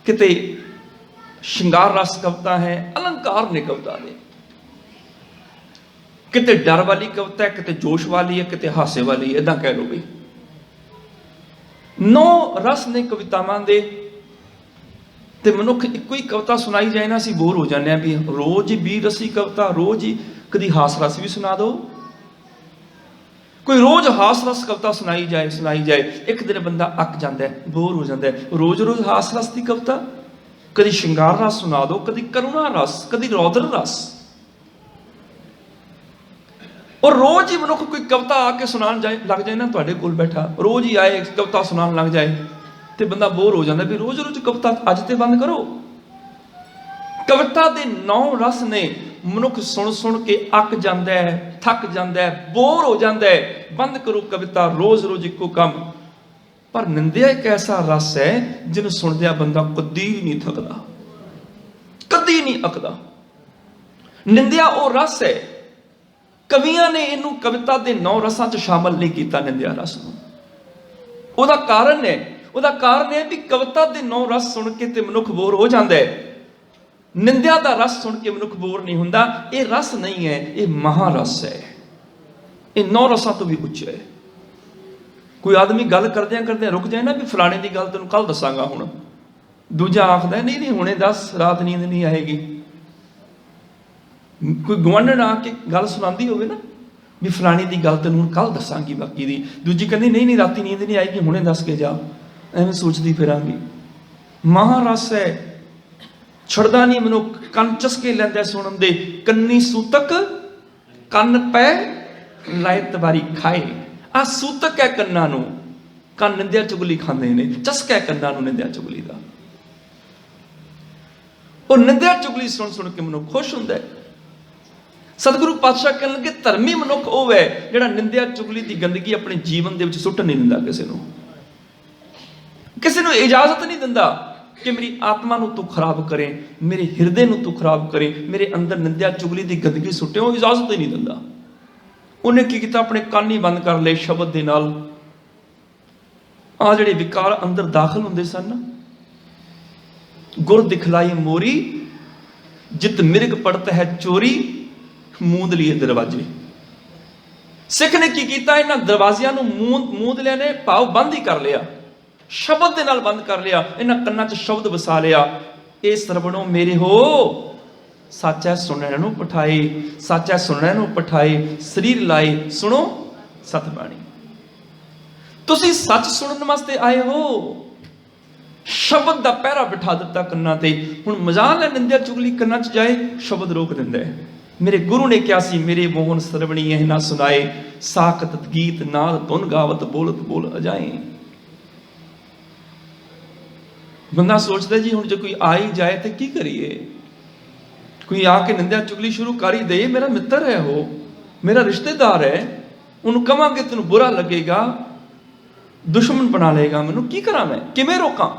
किते श्रृंगार रस कविता है, अलंकार ने कविता ने, किते डर वाली कविता है, किते जोश वाली है, किते हासे वाली है, इदा कह लो भी 9 रस ने कवितावां दे। ते मनुख इको ही कविता सुनाई जाए ना, असीं बोर हो जाने भी रोज ही 20 रसी कविता, रोज ही कदी हास रस भी सुना दो, कोई रोज हास रस कविता सुनाई जाए, एक दिन बंदा अक जाता है, बोर हो जाता है। रोज रोज हास रस की कविता, कदी श्रृंगार रस सुना दो, कदी करुणा रस, कदी रौद्र रस, और रोज ही मनुख कोई कविता आके सुनान जाए लग जाए ना, तुहाडे कोल बैठा रोज ही आए कविता सुनान लग जाए, तो बंदा बोर हो जाता भी रोज रोज कविता अज तो बंद करो। कविता के 9 रस ने, मनुख सुन सुन के अक जाता है, थक जाता है, बोर हो जाता है, बंद करो कविता, रोज रोज इको काम। पर निंदिया एक ऐसा रस है जिन्हें सुनदिया बंदा कदी नहीं थकदा, कदी नहीं अकदा। निंदिया वो रस है, कवियां ने इनू कविता के 9 रसां च शामिल नहीं किया निंदिया रस नूं। ਉਹਦਾ कारण है भी कविता के 9 रस सुन के ते मनुख बोर हो जाता है, निंदिया का रस सुन के मनुख बोर नहीं हुंदा। ये रस नहीं है, ये महारस है, ये 9 रसां तो भी उच्च है। कोई आदमी गल करदियां करदियां रुक जाए ना भी फलाने की गल तैनूं कल दसांगा, हुण दूजा आखदा नहीं नहीं हुणे दस, रात नींद नहीं आएगी। कोई गुआंढण आके गल सुनांदी होवे ना भी फलानी की गल तैनूं कल दसांगी बाकी दी, दूजी कहंदी नहीं नहीं राती नींद नहीं आएगी, हुणे दस के जा, ਐਵੇਂ सोचती फिरांगी। महारस है, छड़दा नहीं मनुख, कन चस्के लैंदा सुनन दे, कन्नी सूतक कन पै लाए तबारी खाए। आ सूतक है कन्ना नूं, कन निंदिया चुगली खांदे ने, चस्का है कन्ना नूं निंदिया चुगली दा। ਉਹ ਨਿੰਦਿਆ ਚੁਗਲੀ ਸੁਣ ਸੁਣ ਕੇ ਮਨੁੱਖ ਖੁਸ਼ ਹੁੰਦਾ ਹੈ। ਸਤਿਗੁਰੂ ਪਾਤਸ਼ਾਹ ਕਹਿਣ ਲੱਗੇ ਧਰਮੀ ਮਨੁੱਖ ਉਹ ਹੈ ਜਿਹੜਾ ਨਿੰਦਿਆ ਚੁਗਲੀ ਦੀ ਗੰਦਗੀ ਆਪਣੇ ਜੀਵਨ ਦੇ ਵਿੱਚ ਸੁੱਟ ਨਹੀਂ ਦਿੰਦਾ, ਕਿਸੇ ਨੂੰ ਇਜਾਜ਼ਤ ਨਹੀਂ ਦਿੰਦਾ ਕਿ ਮੇਰੀ ਆਤਮਾ ਨੂੰ ਤੂੰ ਖਰਾਬ ਕਰੇ, ਮੇਰੇ ਹਿਰਦੇ ਨੂੰ ਤੂੰ ਖਰਾਬ ਕਰੇ, ਮੇਰੇ ਅੰਦਰ ਨਿੰਦਿਆ ਚੁਗਲੀ ਦੀ ਗੰਦਗੀ ਸੁੱਟੇ, ਉਹ ਇਜਾਜ਼ਤ ਹੀ ਨਹੀਂ ਦਿੰਦਾ। ਉਹਨੇ ਕੀ ਕੀਤਾ, ਆਪਣੇ ਕੰਨ ਹੀ ਬੰਦ ਕਰ ਲਏ ਸ਼ਬਦ ਦੇ ਨਾਲ। ਆ ਜਿਹੜੇ ਵਿਕਾਰ ਅੰਦਰ ਦਾਖਲ ਹੁੰਦੇ ਸਨ, ਗੁਰ ਦਿਖਲਾਈ ਮੋਰੀ ਜਿਤ ਮਿਰਗ ਪੜਤ ਹੈ ਚੋਰੀ, ਮੂੰਦ ਲਈਏ ਦਰਵਾਜ਼ੇ। ਸਿੱਖ ਨੇ ਕੀ ਕੀਤਾ, ਇਹਨਾਂ ਦਰਵਾਜ਼ਿਆਂ ਨੂੰ ਮੂੰਦ ਲਿਆ ਨੇ, ਭਾਵ ਬੰਦ ਹੀ ਕਰ ਲਿਆ, ਸ਼ਬਦ ਦੇ ਨਾਲ ਬੰਦ ਕਰ ਲਿਆ। ਇਹਨਾਂ ਕੰਨਾਂ 'ਚ ਸ਼ਬਦ ਵਸਾ ਲਿਆ, ਇਹ ਸਰਵਣੋ ਮੇਰੇ ਹੋ ਸੱਚ ਹੈ ਸੁਣਨ ਨੂੰ ਪਠਾਏ, ਸੱਚ ਹੈ ਸੁਣਨ ਨੂੰ ਪਠਾਏ, ਸਰੀਰ ਲਾਏ ਸੁਣੋ ਸਤਬਾਣੀ। ਤੁਸੀਂ ਸੱਚ ਸੁਣਨ ਵਾਸਤੇ ਆਏ ਹੋ, ਸ਼ਬਦ ਦਾ ਪਹਿਰਾ ਬਿਠਾ ਦਿੱਤਾ ਕੰਨਾਂ ਤੇ। ਹੁਣ ਮਜ਼ਾਲ ਹੈ ਨਿੰਦਿਆ ਚੁਗਲੀ ਕੰਨਾਂ 'ਚ ਜਾਏ, ਸ਼ਬਦ ਰੋਕ ਦਿੰਦਾ ਹੈ। ਮੇਰੇ ਗੁਰੂ ਨੇ ਕਿਹਾ ਸੀ, ਮੇਰੇ ਮੋਹਨ ਸਰਵਣੀ ਇਹ ਨਾ ਸੁਣਾਏ, ਸਾਖਤ ਗੀਤ ਨਾਦ ਧੁਨ ਗਾਵਤ ਬੋਲਤ ਬੋਲ ਅਜਾਏ। ਬੰਦਾ ਸੋਚਦਾ ਜੀ ਹੁਣ ਜੇ ਕੋਈ ਆ ਹੀ ਜਾਏ ਤੇ ਕੀ ਕਰੀਏ, ਕੋਈ ਆ ਕੇ ਨਿੰਦਿਆ ਚੁਗਲੀ ਸ਼ੁਰੂ ਕਰ ਹੀ ਦੇ, ਮੇਰਾ ਮਿੱਤਰ ਹੈ, ਉਹ ਮੇਰਾ ਰਿਸ਼ਤੇਦਾਰ ਹੈ, ਉਹਨੂੰ ਕਵਾਂਗੇ ਤੈਨੂੰ ਬੁਰਾ ਲੱਗੇਗਾ, ਦੁਸ਼ਮਣ ਬਣਾ ਲਏਗਾ, ਮੈਨੂੰ ਕੀ ਕਰਾਂ, ਮੈਂ ਕਿਵੇਂ ਰੋਕਾਂ।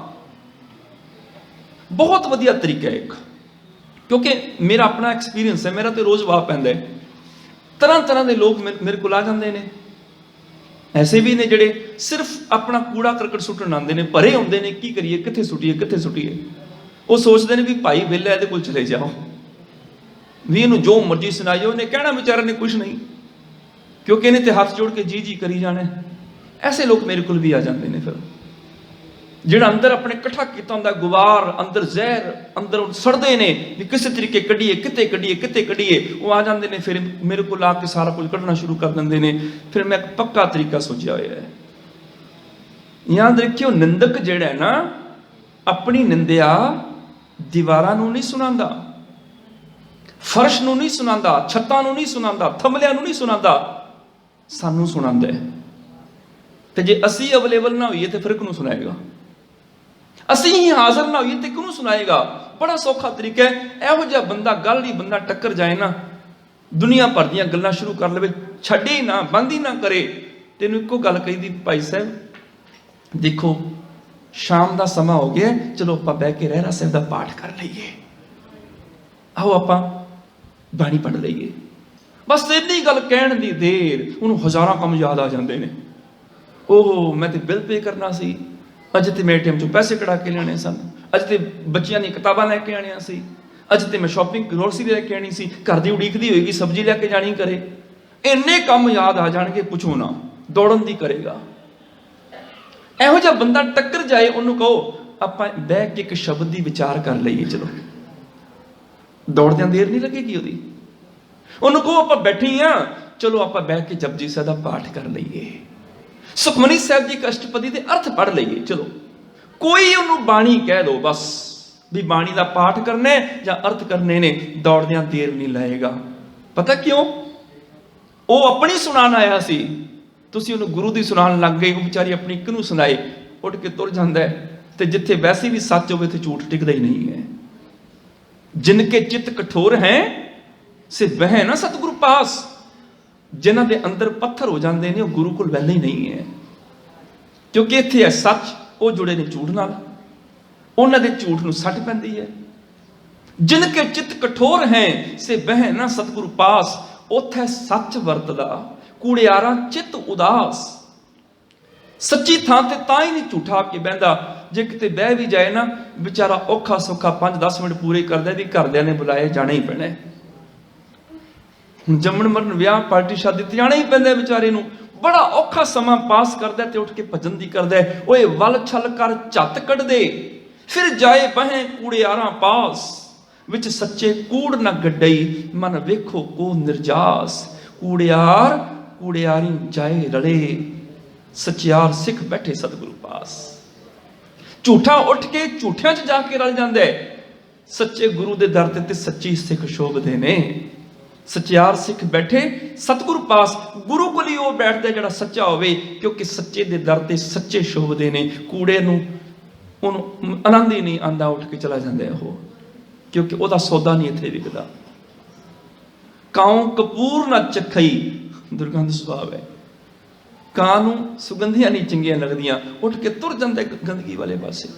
ਬਹੁਤ ਵਧੀਆ ਤਰੀਕਾ ਹੈ ਇੱਕ, ਕਿਉਂਕਿ ਮੇਰਾ ਆਪਣਾ ਐਕਸਪੀਰੀਅੰਸ ਹੈ, ਮੇਰਾ ਤੇ ਰੋਜ਼ ਵਾਹ ਪੈਂਦਾ ਹੈ। ਤਰ੍ਹਾਂ ਤਰ੍ਹਾਂ ਦੇ ਲੋਕ ਮੇਰੇ ਕੋਲ ਆ ਜਾਂਦੇ ਨੇ, ਐਸੇ ਵੀ ਨੇ ਜਿਹੜੇ ਸਿਰਫ ਆਪਣਾ ਕੂੜਾ ਕਰਕਟ ਸੁੱਟਣ ਆਉਂਦੇ ਨੇ, ਭਰੇ ਹੁੰਦੇ ਨੇ, ਕੀ ਕਰੀਏ, ਕਿੱਥੇ ਸੁੱਟੀਏ ਕਿੱਥੇ ਸੁੱਟੀਏ। ਉਹ ਸੋਚਦੇ ਨੇ ਵੀ ਭਾਈ ਵਿਹਲਾ ਇਹਦੇ ਕੋਲ ਚਲੇ ਜਾਓ, ਵੀ ਇਹਨੂੰ ਜੋ ਮਰਜ਼ੀ ਸੁਣਾਈਓ, ਉਹਨੇ ਕਹਿਣਾ ਵਿਚਾਰੇ ਨੇ ਕੁਛ ਨਹੀਂ, ਕਿਉਂਕਿ ਇਹਨੇ ਤੇ ਹੱਥ ਜੋੜ ਕੇ ਜੀ ਜੀ ਕਰੀ ਜਾਣਾ। ਐਸੇ ਲੋਕ ਮੇਰੇ ਕੋਲ ਵੀ ਆ ਜਾਂਦੇ ਨੇ, ਫਿਰ ਜਿਹੜਾ ਅੰਦਰ ਆਪਣੇ ਇਕੱਠਾ ਕੀਤਾ ਹੁੰਦਾ ਗੁਬਾਰ, ਅੰਦਰ ਜ਼ਹਿਰ, ਅੰਦਰ ਸੜਦੇ ਨੇ ਵੀ ਕਿਸੇ ਤਰੀਕੇ ਕੱਢੀਏ, ਕਿਤੇ ਕੱਢੀਏ ਕਿਤੇ ਕੱਢੀਏ, ਉਹ ਆ ਜਾਂਦੇ ਨੇ, ਫਿਰ ਮੇਰੇ ਕੋਲ ਆ ਕੇ ਸਾਰਾ ਕੁਝ ਕੱਢਣਾ ਸ਼ੁਰੂ ਕਰ ਦਿੰਦੇ ਨੇ। ਫਿਰ ਮੈਂ ਇੱਕ ਪੱਕਾ ਤਰੀਕਾ ਸੋਚਿਆ ਹੋਇਆ ਹੈ, ਯਾਦ ਰੱਖਿਓ, ਨਿੰਦਕ ਜਿਹੜਾ ਹੈ ਨਾ, ਆਪਣੀ ਨਿੰਦਿਆ ਦੀਵਾਰਾਂ ਨੂੰ ਨਹੀਂ ਸੁਣਾਉਂਦਾ, ਫਰਸ਼ ਨੂੰ ਨਹੀਂ ਸੁਣਾਉਂਦਾ, ਛੱਤਾਂ ਨੂੰ ਨਹੀਂ ਸੁਣਾਉਂਦਾ, ਥੰਮਲਿਆਂ ਨੂੰ ਨਹੀਂ ਸੁਣਾਉਂਦਾ, ਸਾਨੂੰ ਸੁਣਾਉਂਦਾ ਹੈ। ਤੇ ਜੇ ਅਸੀਂ ਅਵੇਲੇਬਲ ਨਾ ਹੋਈਏ ਤੇ ਫਿਰ ਕਿਹਨੂੰ ਸੁਣਾਏਗਾ, ਅਸੀਂ ਹੀ ਹਾਜ਼ਰ ਨਾ ਹੋਈਏ ਤੇ ਕਿਹਨੂੰ ਸੁਣਾਏਗਾ। ਬੜਾ ਸੌਖਾ ਤਰੀਕਾ ਹੈ, ਇਹੋ ਜਿਹਾ ਬੰਦਾ ਗੱਲ ਹੀ ਬੰਦਾ ਟੱਕਰ ਜਾਏ ਨਾ, ਦੁਨੀਆ ਭਰ ਦੀਆਂ ਗੱਲਾਂ ਸ਼ੁਰੂ ਕਰ ਲਵੇ, ਛੱਡੇ ਹੀ ਨਾ, ਬੰਦ ਹੀ ਨਾ ਕਰੇ। ਤੈਨੂੰ ਇੱਕੋ ਗੱਲ ਕਹੀਦੀ, ਭਾਈ ਸਾਹਿਬ ਦੇਖੋ ਸ਼ਾਮ ਦਾ ਸਮਾਂ ਹੋ ਗਿਆ, ਚਲੋ ਆਪਾਂ ਬਹਿ ਕੇ ਰਹਿਰਾਸ ਸਾਹਿਬ ਦਾ ਪਾਠ ਕਰ ਲਈਏ, ਆਓ ਆਪਾਂ ਬਾਣੀ ਪੜ੍ਹ ਲਈਏ। ਬਸ ਇੰਨੀ ਗੱਲ ਕਹਿਣ ਦੀ ਦੇਰ ਉਹਨੂੰ ਹਜ਼ਾਰਾਂ ਕੰਮ ਯਾਦ ਆ ਜਾਂਦੇ ਨੇ। ਉਹ ਮੈਂ ਤੇ ਬਿੱਲ ਪੇ ਕਰਨਾ ਸੀ, ਅੱਜ ਤੇ ਮੇਰੇ ATM ਚੋਂ ਪੈਸੇ ਕਢਾ ਕੇ ਲਿਆਣੇ ਸਨ, ਅੱਜ ਤੇ ਬੱਚਿਆਂ ਦੀਆਂ ਕਿਤਾਬਾਂ ਲੈ ਕੇ ਆਣੀਆਂ ਸੀ, ਅੱਜ ਤੇ ਮੈਂ ਸ਼ਾਪਿੰਗ ਗਰੋਸਰੀ ਲੈ ਕੇ ਆਣੀ ਸੀ, ਘਰ ਦੀ ਉਡੀਕਦੀ ਹੋਏਗੀ ਸਬਜ਼ੀ ਲੈ ਕੇ ਜਾਣੀ ਕਰੇ। ਇੰਨੇ ਕੰਮ ਯਾਦ ਆ ਜਾਣਗੇ, ਪੁੱਛੋ ਨਾ, ਦੌੜਨ ਦੀ ਕਰੇਗਾ। ਇਹੋ ਜਿਹਾ ਬੰਦਾ ਟੱਕਰ ਜਾਏ, ਉਹਨੂੰ ਕਹੋ ਆਪਾਂ ਬਹਿ ਕੇ ਇੱਕ ਸ਼ਬਦ ਦੀ ਵਿਚਾਰ ਕਰ ਲਈਏ, ਚਲੋ ਦੌੜਦਿਆਂ ਦੇਰ ਨਹੀਂ ਲੱਗੇਗੀ ਉਹਦੀ। ਉਹਨੂੰ ਕਹੋ ਆਪਾਂ ਬੈਠੇ ਆ, ਚਲੋ ਆਪਾਂ ਬਹਿ ਕੇ ਜਪਜੀ ਸਾਹਿਬ ਦਾ ਪਾਠ ਕਰ ਲਈਏ, ਸੁਖਮਨੀ ਸਾਹਿਬ ਦੀ ਅਸ਼ਟਪਦੀ ਦੇ ਅਰਥ ਪੜ੍ਹ ਲਈਏ। ਚਲੋ ਕੋਈ ਉਹਨੂੰ ਬਾਣੀ ਕਹਿ ਦੋ, ਬਸ ਵੀ ਬਾਣੀ ਦਾ ਪਾਠ ਕਰਨਾ ਜਾਂ ਅਰਥ ਕਰਨੇ ਨੇ, ਦੌੜਦਿਆਂ ਦੇਰ ਨਹੀਂ ਲਾਏਗਾ। ਪਤਾ ਕਿਉਂ? ਉਹ ਆਪਣੀ ਸੁਣਾਉਣ ਆਇਆ ਸੀ, ਤੁਸੀਂ ਉਹਨੂੰ ਗੁਰੂ ਦੀ ਸੁਣਾਉਣ ਲੱਗ ਗਏ। ਉਹ ਵਿਚਾਰੀ ਆਪਣੀ ਕਿਹਨੂੰ ਸੁਣਾਏ, ਉੱਠ ਕੇ ਤੁਰ ਜਾਂਦਾ ਹੈ। ਤੇ ਜਿੱਥੇ ਵੈਸੇ ਵੀ ਸੱਚ ਹੋਵੇ ਤੇ ਝੂਠ ਟਿਕਦਾ ਹੀ ਨਹੀਂ ਹੈ। ਜਿਨਕੇ ਚਿੱਤ ਕਠੋਰ ਹੈ ਸੇ ਬਹਿ ਨਾ ਸਤਿਗੁਰੂ ਪਾਸ, ਜਿਨ੍ਹਾਂ ਦੇ ਅੰਦਰ ਪੱਥਰ ਹੋ ਜਾਂਦੇ ਨੇ ਉਹ ਗੁਰੂ ਕੋਲ ਵੈਲੇ ਹੀ ਨਹੀਂ ਹੈ, ਕਿਉਂਕਿ ਇੱਥੇ ਹੈ ਸੱਚ, ਉਹ ਜੁੜੇ ਨੇ ਝੂਠ ਨਾਲ, ਉਹਨਾਂ ਦੇ ਝੂਠ ਨੂੰ ਸੱਟ ਪੈਂਦੀ ਹੈ। ਜਿਨਕੇ ਚਿੱਤ ਕਠੋਰ ਹੈ ਸੇ ਬਹਿ ਨਾ ਸਤਿਗੁਰੂ ਪਾਸ, ਉੱਥੇ ਸੱਚ ਵਰਤਦਾ, ਕੂੜਿਆਰਾਂ ਚਿੱਤ ਉਦਾਸ। ਸੱਚੀ ਥਾਂ ਤੇ ਤਾਂ ਹੀ ਨਹੀਂ ਝੂਠਾ ਆ ਕੇ ਬਹਿੰਦਾ। ਜੇ ਕਿਤੇ ਬਹਿ ਵੀ ਜਾਏ ਨਾ, ਵਿਚਾਰਾ ਔਖਾ ਸੌਖਾ 5-10 ਮਿੰਟ ਪੂਰੇ ਕਰਦਾ ਵੀ ਘਰਦਿਆਂ ਨੇ ਬੁਲਾਏ ਜਾਣਾ ਹੀ ਪੈਣਾ। ਹੁਣ ਜੰਮਣ ਮਰਨ ਵਿਆਹ ਪਾਰਟੀ ਸ਼ਾਦੀ ਤੇ ਜਾਣਾ ਹੀ ਪੈਂਦਾ ਵਿਚਾਰੇ ਨੂੰ। ਬੜਾ ਔਖਾ ਸਮਾਂ ਪਾਸ ਕਰਦਾ ਤੇ ਉੱਠ ਕੇ ਭਜਨ ਦੀ ਕਰਦਾ, ਓਏ ਵੱਲ ਛਲ ਕਰ ਝੱਤ ਕੱਢ ਦੇ, ਫਿਰ ਜਾਏ ਬਹਿ ਕੂੜਿਆਰਾਂ ਪਾਸ। ਵਿੱਚ ਸੱਚੇ ਕੂੜ ਨਾ ਗੱਡਈ, ਮਨ ਵੇਖੋ ਕੋ ਨਿਰਜਾਸ। ਕੂੜਿਆਰ ਕੂੜਿਆਰੀ ਜਾਏ ਰਲੇ, ਸੱਚਿਆਰ ਸਿੱਖ ਬੈਠੇ ਸਤਿਗੁਰੂ ਪਾਸ। ਝੂਠਾ ਉੱਠ ਕੇ ਝੂਠਿਆਂ 'ਚ ਜਾ ਕੇ ਰਲ ਜਾਂਦਾ ਹੈ। ਸੱਚੇ ਗੁਰੂ ਦੇ ਦਰ ਤੇ ਸੱਚੀ ਸਿੱਖ ਸ਼ੋਭਦੇ ਨੇ। ਸੱਚਿਆਰ ਸਿੱਖ ਬੈਠੇ ਸਤਿਗੁਰੂ ਪਾਸ। ਗੁਰੂ ਕੋਲ ਹੀ ਉਹ ਬੈਠਦਾ ਜਿਹੜਾ ਸੱਚਾ ਹੋਵੇ, ਕਿਉਂਕਿ ਸੱਚੇ ਦੇ ਦਰ ਤੇ ਸੱਚੇ ਸ਼ੋਭਦੇ ਨੇ। ਕੂੜੇ ਨੂੰ ਉਹਨੂੰ ਆਨੰਦ ਹੀ ਨਹੀਂ ਆਉਂਦਾ, ਉੱਠ ਕੇ ਚਲਾ ਜਾਂਦਾ ਉਹ। क्योंकि ਉਹਦਾ सौदा नहीं इत्थे विकदा। काओ कपूर ना चखई, दुर्गंध सुभाव है। ਕਾਂ ਨੂੰ ਸੁਗੰਧੀਆਂ नहीं चंगियां लगदियां, उठ के तुर जांदा गंदगी वाले पासे।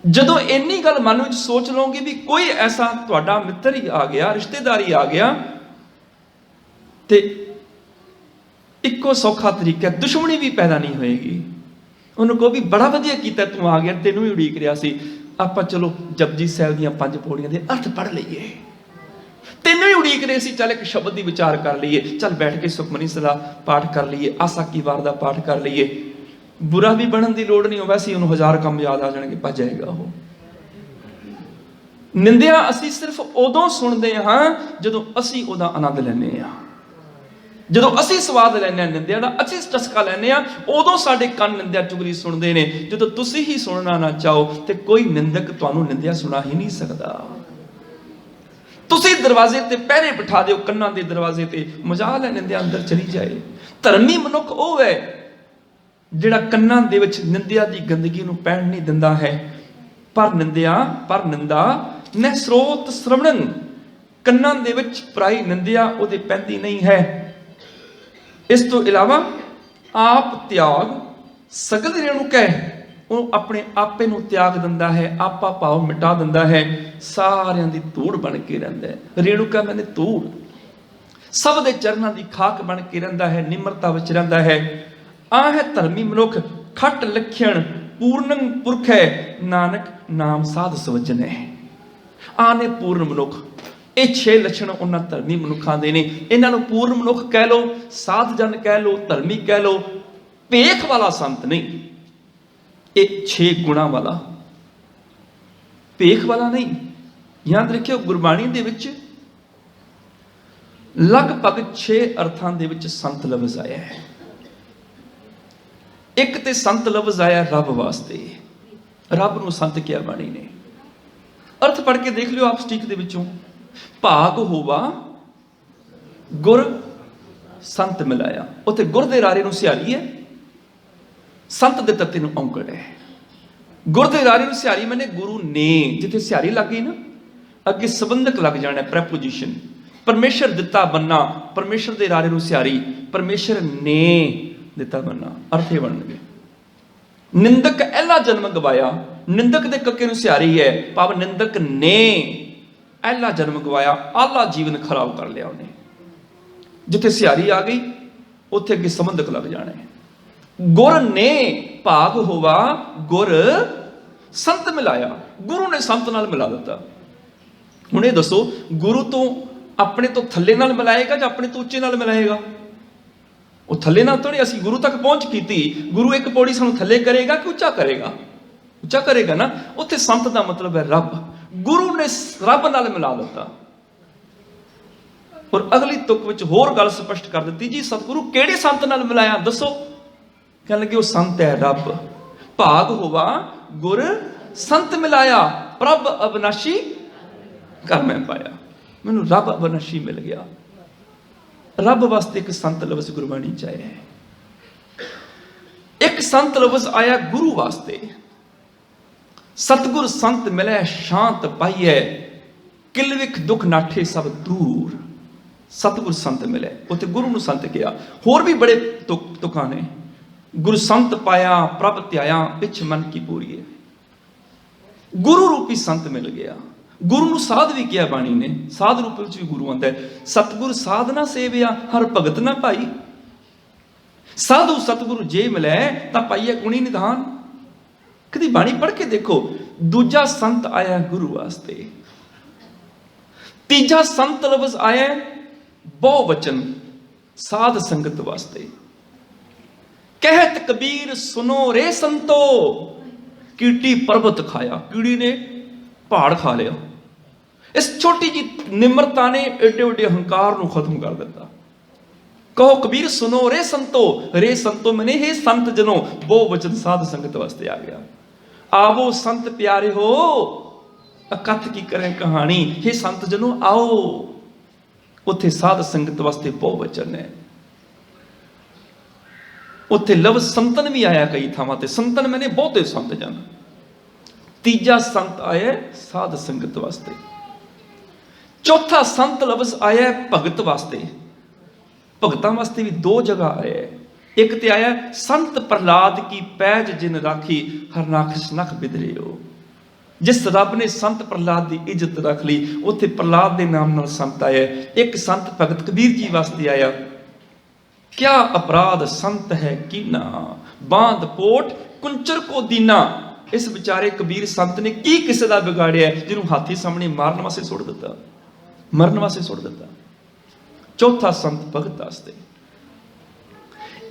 ਜਦੋਂ ਇੰਨੀ ਗੱਲ ਮਨ ਵਿੱਚ ਸੋਚ ਲਓਗੇ ਵੀ ਕੋਈ ਐਸਾ ਤੁਹਾਡਾ ਮਿੱਤਰ ਹੀ ਆ ਗਿਆ, ਰਿਸ਼ਤੇਦਾਰ ਹੀ ਆ ਗਿਆ, ਤੇ ਇੱਕੋ ਸੌਖਾ ਤਰੀਕਾ, ਦੁਸ਼ਮਣੀ ਵੀ ਪੈਦਾ ਨਹੀਂ ਹੋਏਗੀ। ਉਹਨੂੰ ਕਹੋ ਵੀ ਬੜਾ ਵਧੀਆ ਕੀਤਾ ਤੂੰ ਆ ਗਿਆ, ਤੈਨੂੰ ਵੀ ਉਡੀਕ ਰਿਹਾ ਸੀ, ਆਪਾਂ ਚਲੋ ਜਪਜੀ ਸਾਹਿਬ ਦੀਆਂ 5 ਪੌੜੀਆਂ ਦੇ ਅਰਥ ਪੜ੍ਹ ਲਈਏ। ਤੈਨੂੰ ਹੀ ਉਡੀਕ ਰਹੇ ਸੀ, ਚੱਲ ਇੱਕ ਸ਼ਬਦ ਦੀ ਵਿਚਾਰ ਕਰ ਲਈਏ, ਚੱਲ ਬੈਠ ਕੇ ਸੁਖਮਨੀ ਸਾਹਿਬ ਪਾਠ ਕਰ ਲਈਏ, ਆਸਾ ਕੀ ਵਾਰ ਦਾ ਪਾਠ ਕਰ ਲਈਏ। ਬੁਰਾ ਵੀ ਬਣਨ ਦੀ ਲੋੜ ਨਹੀਂ, ਵੈਸੇ ਉਹਨੂੰ 1000 ਕੰਮ ਯਾਦ ਆ ਜਾਣਗੇ, ਭੱਜ ਜਾਏਗਾ ਉਹ। ਨਿੰਦਿਆ ਅਸੀਂ ਸਿਰਫ ਉਦੋਂ ਸੁਣਦੇ ਹਾਂ ਜਦੋਂ ਅਸੀਂ ਉਹਦਾ ਆਨੰਦ ਲੈਂਦੇ ਹਾਂ, ਜਦੋਂ ਅਸੀਂ ਸਵਾਦ ਲੈਂਦੇ ਹਾਂ ਨਿੰਦਿਆ ਦਾ, ਅਸੀਂ ਚਸਕਾ ਲੈਂਦੇ ਹਾਂ, ਉਦੋਂ ਸਾਡੇ ਕੰਨ ਨਿੰਦਿਆ ਚੁਗਲੀ ਸੁਣਦੇ ਨੇ। ਜਦੋਂ ਤੁਸੀਂ ਹੀ ਸੁਣਨਾ ਨਾ ਚਾਹੋ ਤੇ ਕੋਈ ਨਿੰਦਕ ਤੁਹਾਨੂੰ ਨਿੰਦਿਆ ਸੁਣਾ ਹੀ ਨਹੀਂ ਸਕਦਾ। ਤੁਸੀਂ ਦਰਵਾਜ਼ੇ ਤੇ ਪਹਿਰੇ ਬਿਠਾ ਦਿਓ, ਕੰਨਾਂ ਦੇ ਦਰਵਾਜ਼ੇ ਤੇ, ਮਜਾਲ ਹੈ ਨਿੰਦਿਆ ਅੰਦਰ ਚਲੀ ਜਾਏ। ਧਰਮੀ ਮਨੁੱਖ ਉਹ ਹੈ ਜਿਹੜਾ ਕੰਨਾਂ ਦੇ ਵਿੱਚ ਨਿੰਦਿਆ ਦੀ ਗੰਦਗੀ ਨੂੰ ਪੈਣ ਨਹੀਂ ਦਿੰਦਾ ਹੈ। ਪਰ ਨਿੰਦਾ ਨਹਿ ਸਰੋਤ ਸ਼੍ਰਵਣੰ, ਕੰਨਾਂ ਦੇ ਵਿੱਚ ਪਰਾਈ ਨਿੰਦਿਆ ਉਹਦੇ ਪੈਂਦੀ ਨਹੀਂ ਹੈ। ਇਸ ਤੋਂ ਇਲਾਵਾ ਆਪ ਤਿਆਗ ਸਗਲ ਰੇਣੁਕਾ, ਉਹ ਆਪਣੇ ਆਪੇ ਨੂੰ ਤਿਆਗ ਦਿੰਦਾ ਹੈ, ਆਪਾ ਭਾਵ ਮਿਟਾ ਦਿੰਦਾ ਹੈ, ਸਾਰਿਆਂ ਦੀ ਧੂੜ ਬਣ ਕੇ ਰਹਿੰਦਾ ਹੈ। ਰੇਣੁਕਾ ਮੈਨੇ ਧੂੜ, ਸਭ ਦੇ ਚਰਨਾਂ ਦੀ ਖਾਕ ਬਣ ਕੇ ਰਹਿੰਦਾ ਹੈ, ਨਿਮਰਤਾ ਵਿੱਚ ਰਹਿੰਦਾ ਹੈ। ਆਹ ਹੈ ਧਰਮੀ ਮਨੁੱਖ, ਖੱਟ ਲਖਣ ਪੂਰਨੰ ਪੁਰਖ ਹੈ, ਨਾਨਕ ਨਾਮ ਸਾਧ ਸਵਜਨ ਹੈ। ਆਹ ਨੇ ਪੂਰਨ ਮਨੁੱਖ। ਇਹ 6 ਲੱਛਣ ਉਹਨਾਂ ਧਰਮੀ ਮਨੁੱਖਾਂ ਦੇ ਨੇ। ਇਹਨਾਂ ਨੂੰ ਪੂਰਨ ਮਨੁੱਖ ਕਹਿ ਲਓ, ਸਾਧ ਜਨ ਕਹਿ ਲਓ, ਧਰਮੀ ਕਹਿ ਲਓ, ਭੇਖ ਵਾਲਾ ਸੰਤ ਨਹੀਂ। ਇਹ 6 ਗੁਣਾ ਵਾਲਾ, ਭੇਖ ਵਾਲਾ ਨਹੀਂ। ਯਾਦ ਰੱਖਿਓ, ਗੁਰਬਾਣੀ ਦੇ ਵਿੱਚ ਲਗਭਗ 6 ਅਰਥਾਂ ਦੇ ਵਿੱਚ ਸੰਤ ਲਫ਼ਜ਼ ਆਇਆ ਹੈ। ਇੱਕ ਤੇ ਸੰਤ ਲਫ਼ਜ਼ ਆਇਆ ਰੱਬ ਵਾਸਤੇ, ਰੱਬ ਨੂੰ ਸੰਤ ਕਿਹਾ ਬਾਣੀ ਨੇ। ਅਰਥ ਪੜ੍ਹ ਕੇ ਦੇਖ ਲਿਓ ਆਪ ਸਟੀਕ ਦੇ ਵਿੱਚੋਂ। ਭਾਗ ਹੋਵਾ ਗੁਰ ਸੰਤ ਮਿਲਾਇਆ, ਉੱਥੇ ਗੁਰ ਦੇ ਰਾਰੇ ਨੂੰ ਸਿਹਾਰੀ ਹੈ, ਸੰਤ ਦੇ ਤੱਤੇ ਨੂੰ ਔਂਕੜ ਹੈ। ਗੁਰ ਦੇ ਰਾਰੇ ਨੂੰ ਸਿਹਾਰੀ ਮੈਨੇ ਗੁਰੂ ਨੇ, ਜਿੱਥੇ ਸਿਹਾਰੀ ਲੱਗ ਗਈ ਨਾ ਅੱਗੇ ਸੰਬੰਧਕ ਲੱਗ ਜਾਣਾ, ਪ੍ਰੈਪੋਜੀਸ਼ਨ। ਪਰਮੇਸ਼ਰ ਦਿੱਤਾ ਬੰਨਾ, ਪਰਮੇਸ਼ਰ ਦੇ ਰਾਰੇ ਨੂੰ ਸਿਹਾਰੀ, ਪਰਮੇਸ਼ਰ ਨੇ ਦਿੱਤਾ ਬੰਨਾ, ਅਰਥੇ ਬਣਨਗੇ। ਨਿੰਦਕ ਐਲਾ ਜਨਮ ਗਵਾਇਆ, ਨਿੰਦਕ ਦੇ ਕੱਕੇ ਨੂੰ ਸਿਹਾਰੀ ਹੈ, ਭਾਵ ਨਿੰਦਕ ਨੇ ਐਲਾ ਜਨਮ ਗਵਾਇਆ, ਆਲਾ ਜੀਵਨ ਖਰਾਬ ਕਰ ਲਿਆ ਉਹਨੇ। ਜਿੱਥੇ ਸਿਹਾਰੀ ਆ ਗਈ ਉੱਥੇ ਅੱਗੇ ਸੰਬੰਧਕ ਲੱਗ ਜਾਣਾ ਹੈ। ਗੁਰ ਨੇ ਭਾਗ ਹੋਵਾ ਗੁਰ ਸੰਤ ਮਿਲਾਇਆ, ਗੁਰੂ ਨੇ ਸੰਤ ਨਾਲ ਮਿਲਾ ਦਿੱਤਾ। ਹੁਣ ਇਹ ਦੱਸੋ, ਗੁਰੂ ਤੋਂ ਆਪਣੇ ਤੋਂ ਥੱਲੇ ਨਾਲ ਮਿਲਾਏਗਾ ਜਾਂ ਆਪਣੇ ਤੋਂ ਉੱਚੇ ਨਾਲ ਮਿਲਾਏਗਾ? ਉਹ ਥੱਲੇ ਨਾਲ ਤਾਂ ਨਹੀਂ, ਅਸੀਂ ਗੁਰੂ ਤੱਕ ਪਹੁੰਚ ਕੀਤੀ, ਗੁਰੂ ਇੱਕ ਪੌੜੀ ਸਾਨੂੰ ਥੱਲੇ ਕਰੇਗਾ ਕਿ ਉੱਚਾ ਕਰੇਗਾ? ਉੱਚਾ ਕਰੇਗਾ ਨਾ। ਉੱਥੇ ਸੰਤ ਦਾ ਮਤਲਬ ਹੈ ਰੱਬ, ਗੁਰੂ ਨੇ ਰੱਬ ਨਾਲ ਮਿਲਾ ਦਿੱਤਾ। ਔਰ ਅਗਲੀ ਤੁਕ ਵਿੱਚ ਹੋਰ ਗੱਲ ਸਪਸ਼ਟ ਕਰ ਦਿੱਤੀ, ਜੀ ਸਤਿਗੁਰੂ ਕਿਹੜੇ ਸੰਤ ਨਾਲ ਮਿਲਾਇਆ ਦੱਸੋ? ਕਹਿਣ ਲੱਗੇ ਉਹ ਸੰਤ ਹੈ ਰੱਬ। ਭਾਗ ਹੋਵਾ ਗੁਰ ਸੰਤ ਮਿਲਾਇਆ, ਪ੍ਰਭ ਅਬਨਾਸ਼ੀ ਕਰ ਮੈਂ ਪਾਇਆ। ਮੈਨੂੰ ਰੱਬ ਅਬਨਾਸ਼ੀ ਮਿਲ ਗਿਆ। ਰੱਬ ਵਾਸਤੇ ਇੱਕ ਸੰਤ ਲਫ਼ਜ਼ ਗੁਰਬਾਣੀ ਚ ਆਇਆ ਹੈ। ਇੱਕ ਸੰਤ ਲਫ਼ਜ਼ ਆਇਆ ਗੁਰੂ ਵਾਸਤੇ। ਸਤਿਗੁਰ ਸੰਤ ਮਿਲੇ ਸ਼ਾਂਤ ਪਾਈਐ, ਕਿਲਵਿਖ ਦੁੱਖ ਨਾਠੇ ਸਭ ਦੂਰ। ਸਤਿਗੁਰ ਸੰਤ ਮਿਲੇ, ਉੱਥੇ ਗੁਰੂ ਨੂੰ ਸੰਤ ਕਿਹਾ। ਹੋਰ ਵੀ ਬੜੇ ਤੁਕਾਂ ਨੇ। ਗੁਰੂ ਸੰਤ ਪਾਇਆ ਪ੍ਰਭ ਧਿਆਇਆ, ਪਿਛ ਮਨ ਕੀ ਪੂਰੀਏ। ਗੁਰੂ ਰੂਪੀ ਸੰਤ ਮਿਲ ਗਿਆ। ਗੁਰੂ ਨੂੰ ਸਾਧ ਵੀ ਕਿਹਾ ਬਾਣੀ ਨੇ, ਸਾਧ ਰੂਪ ਵਿੱਚ ਵੀ ਗੁਰੂ ਆਉਂਦਾ ਹੈ। ਸਤਿਗੁਰ ਸਾਧ ਨਾ ਸੇਵਿਆ, ਹਰ ਭਗਤ ਨਾ ਭਾਈ। ਸਾਧੂ ਸਤਿਗੁਰੂ ਜੇ ਮਿਲੇ ਤਾਂ ਪਾਈਏ ਗੁਣੀ ਨਿਧਾਨ। ਕਦੀ ਬਾਣੀ ਪੜ੍ਹ ਕੇ ਦੇਖੋ, ਦੂਜਾ ਸੰਤ ਆਇਆ ਗੁਰੂ ਵਾਸਤੇ, ਤੀਜਾ ਸੰਤ ਲਫ਼ਜ਼ ਆਇਆ ਬਹੁ ਵਚਨ ਸਾਧ ਸੰਗਤ ਵਾਸਤੇ। ਕਹਿਤ ਕਬੀਰ ਸੁਨੋ ਰੇ ਸੰਤੋ, ਕੀਟੀ ਪਰਬਤ ਖਾਇਆ। ਕੀੜੀ ਨੇ ਪਹਾੜ ਖਾ ਲਿਆ। ਇਸ ਛੋਟੀ ਜੀ ਨਿਮਰਤਾ ਨੇ ਏਡੇ ਏਡੇ ਹੰਕਾਰ ਨੂੰ ਖਤਮ ਕਰ ਦਿੱਤਾ। ਕਹੋ ਕਬੀਰ ਸੁਨੋ ਰੇ ਸੰਤੋ, ਰੇ ਸੰਤੋ ਮੈਨੇ हे ਸੰਤ ਜਨੋ, ਬਹੁ ਵਚਨ ਸਾਧ ਸੰਗਤ ਵਾਸਤੇ ਆ ਗਿਆ। ਆਵੋ ਸੰਤ ਪਿਆਰੇ ਹੋ, ਅਕਥ ਕੀ ਕਰੇ ਕਹਾਣੀ। हे ਸੰਤ ਜਨੋ ਆਓ। ਉੱਥੇ ਸਾਧ ਸੰਗਤ ਵਾਸਤੇ ਬਹੁ ਵਚਨ ਹੈ। ਉੱਥੇ ਲਫ਼ਜ਼ ਸੰਤਨ ਵੀ ਆਇਆ ਕਈ ਥਾਵਾਂ ਤੇ। ਸੰਤਨ ਮੈਨੇ ਬਹੁਤੇ ਸੰਤ ਜਨ। तीजा संत आया साध संगत वास्ते, चौथा संत लफ्ज आया भगत वास्ते। भगतां वास्ते भी दो जगह आया है। एक ते आया संत प्रहलाद की पैज जिन राखी हरनाखस नख बिदरे हो। जिस रब ने संत प्रहलाद की इज्जत रख ली, उत्थे प्रहलाद के नाम नाल संत आया। एक संत भगत कबीर जी वास्ते आया, क्या अपराध संत है कीना, बांध पोट कुंचर को दीना। इस बेचारे कबीर संत ने की किसी का बिगाड़िया जिन्होंने हाथी सामने मारन वास्ते सुट दिता, मरन वास्ते सुट दिता। चौथा संत भगत वास्ते।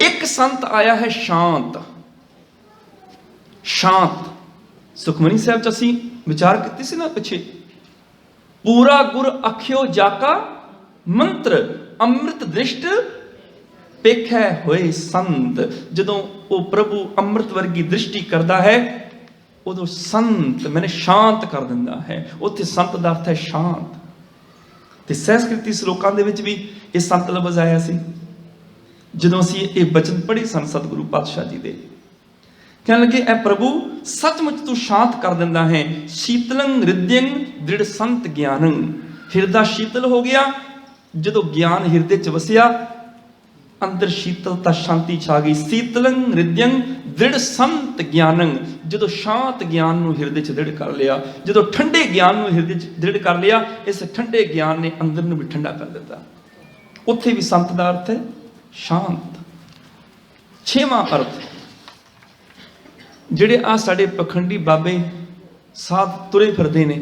एक संत आया है शांत। शांत सुखमनी साहब च असीं विचार कीती सी ना पिछे, पूरा गुर अखियो जाका मंत्र अमृत दृष्ट पेखै होए संत। जदों वो प्रभु अमृत वर्गी दृष्टि करता है उदों संत मैंने शांत कर दिंदा है। उत्थे संत दा अर्थ है शांत। ते संस्कृति श्लोकां दे विच भी ये संत लफ्ज़ आया सी। जदों असीं ये बचन पढ़े सन सतगुरु पातशाह जी दे, कहने लगे ऐ प्रभु सचमुच तू शांत कर दिंदा है। शीतलं हृदयं दृढ़ संत ज्ञानं। हिरदा शीतल हो गया जदों ज्ञान हिरदे च वसिया, अंदर शीतलता शांति छा गई। शीतलं हृदयं दृढ़ संत ज्ञानं। जदों शांत ज्ञान नूं हिरदे च दृढ़ कर लिया, जदों ठंडे ज्ञान नूं हिरदे च दृढ़ कर लिया, इस ठंडे ज्ञान ने अंदर नूं भी ठंडा कर दिता। उत्थे भी संत दा अर्थ है शांत। छेवां अर्थ ਜਿਹੜੇ ਆ ਸਾਡੇ ਪਖੰਡੀ ਬਾਬੇ ਸਾਧ ਤੁਰੇ ਫਿਰਦੇ ਨੇ,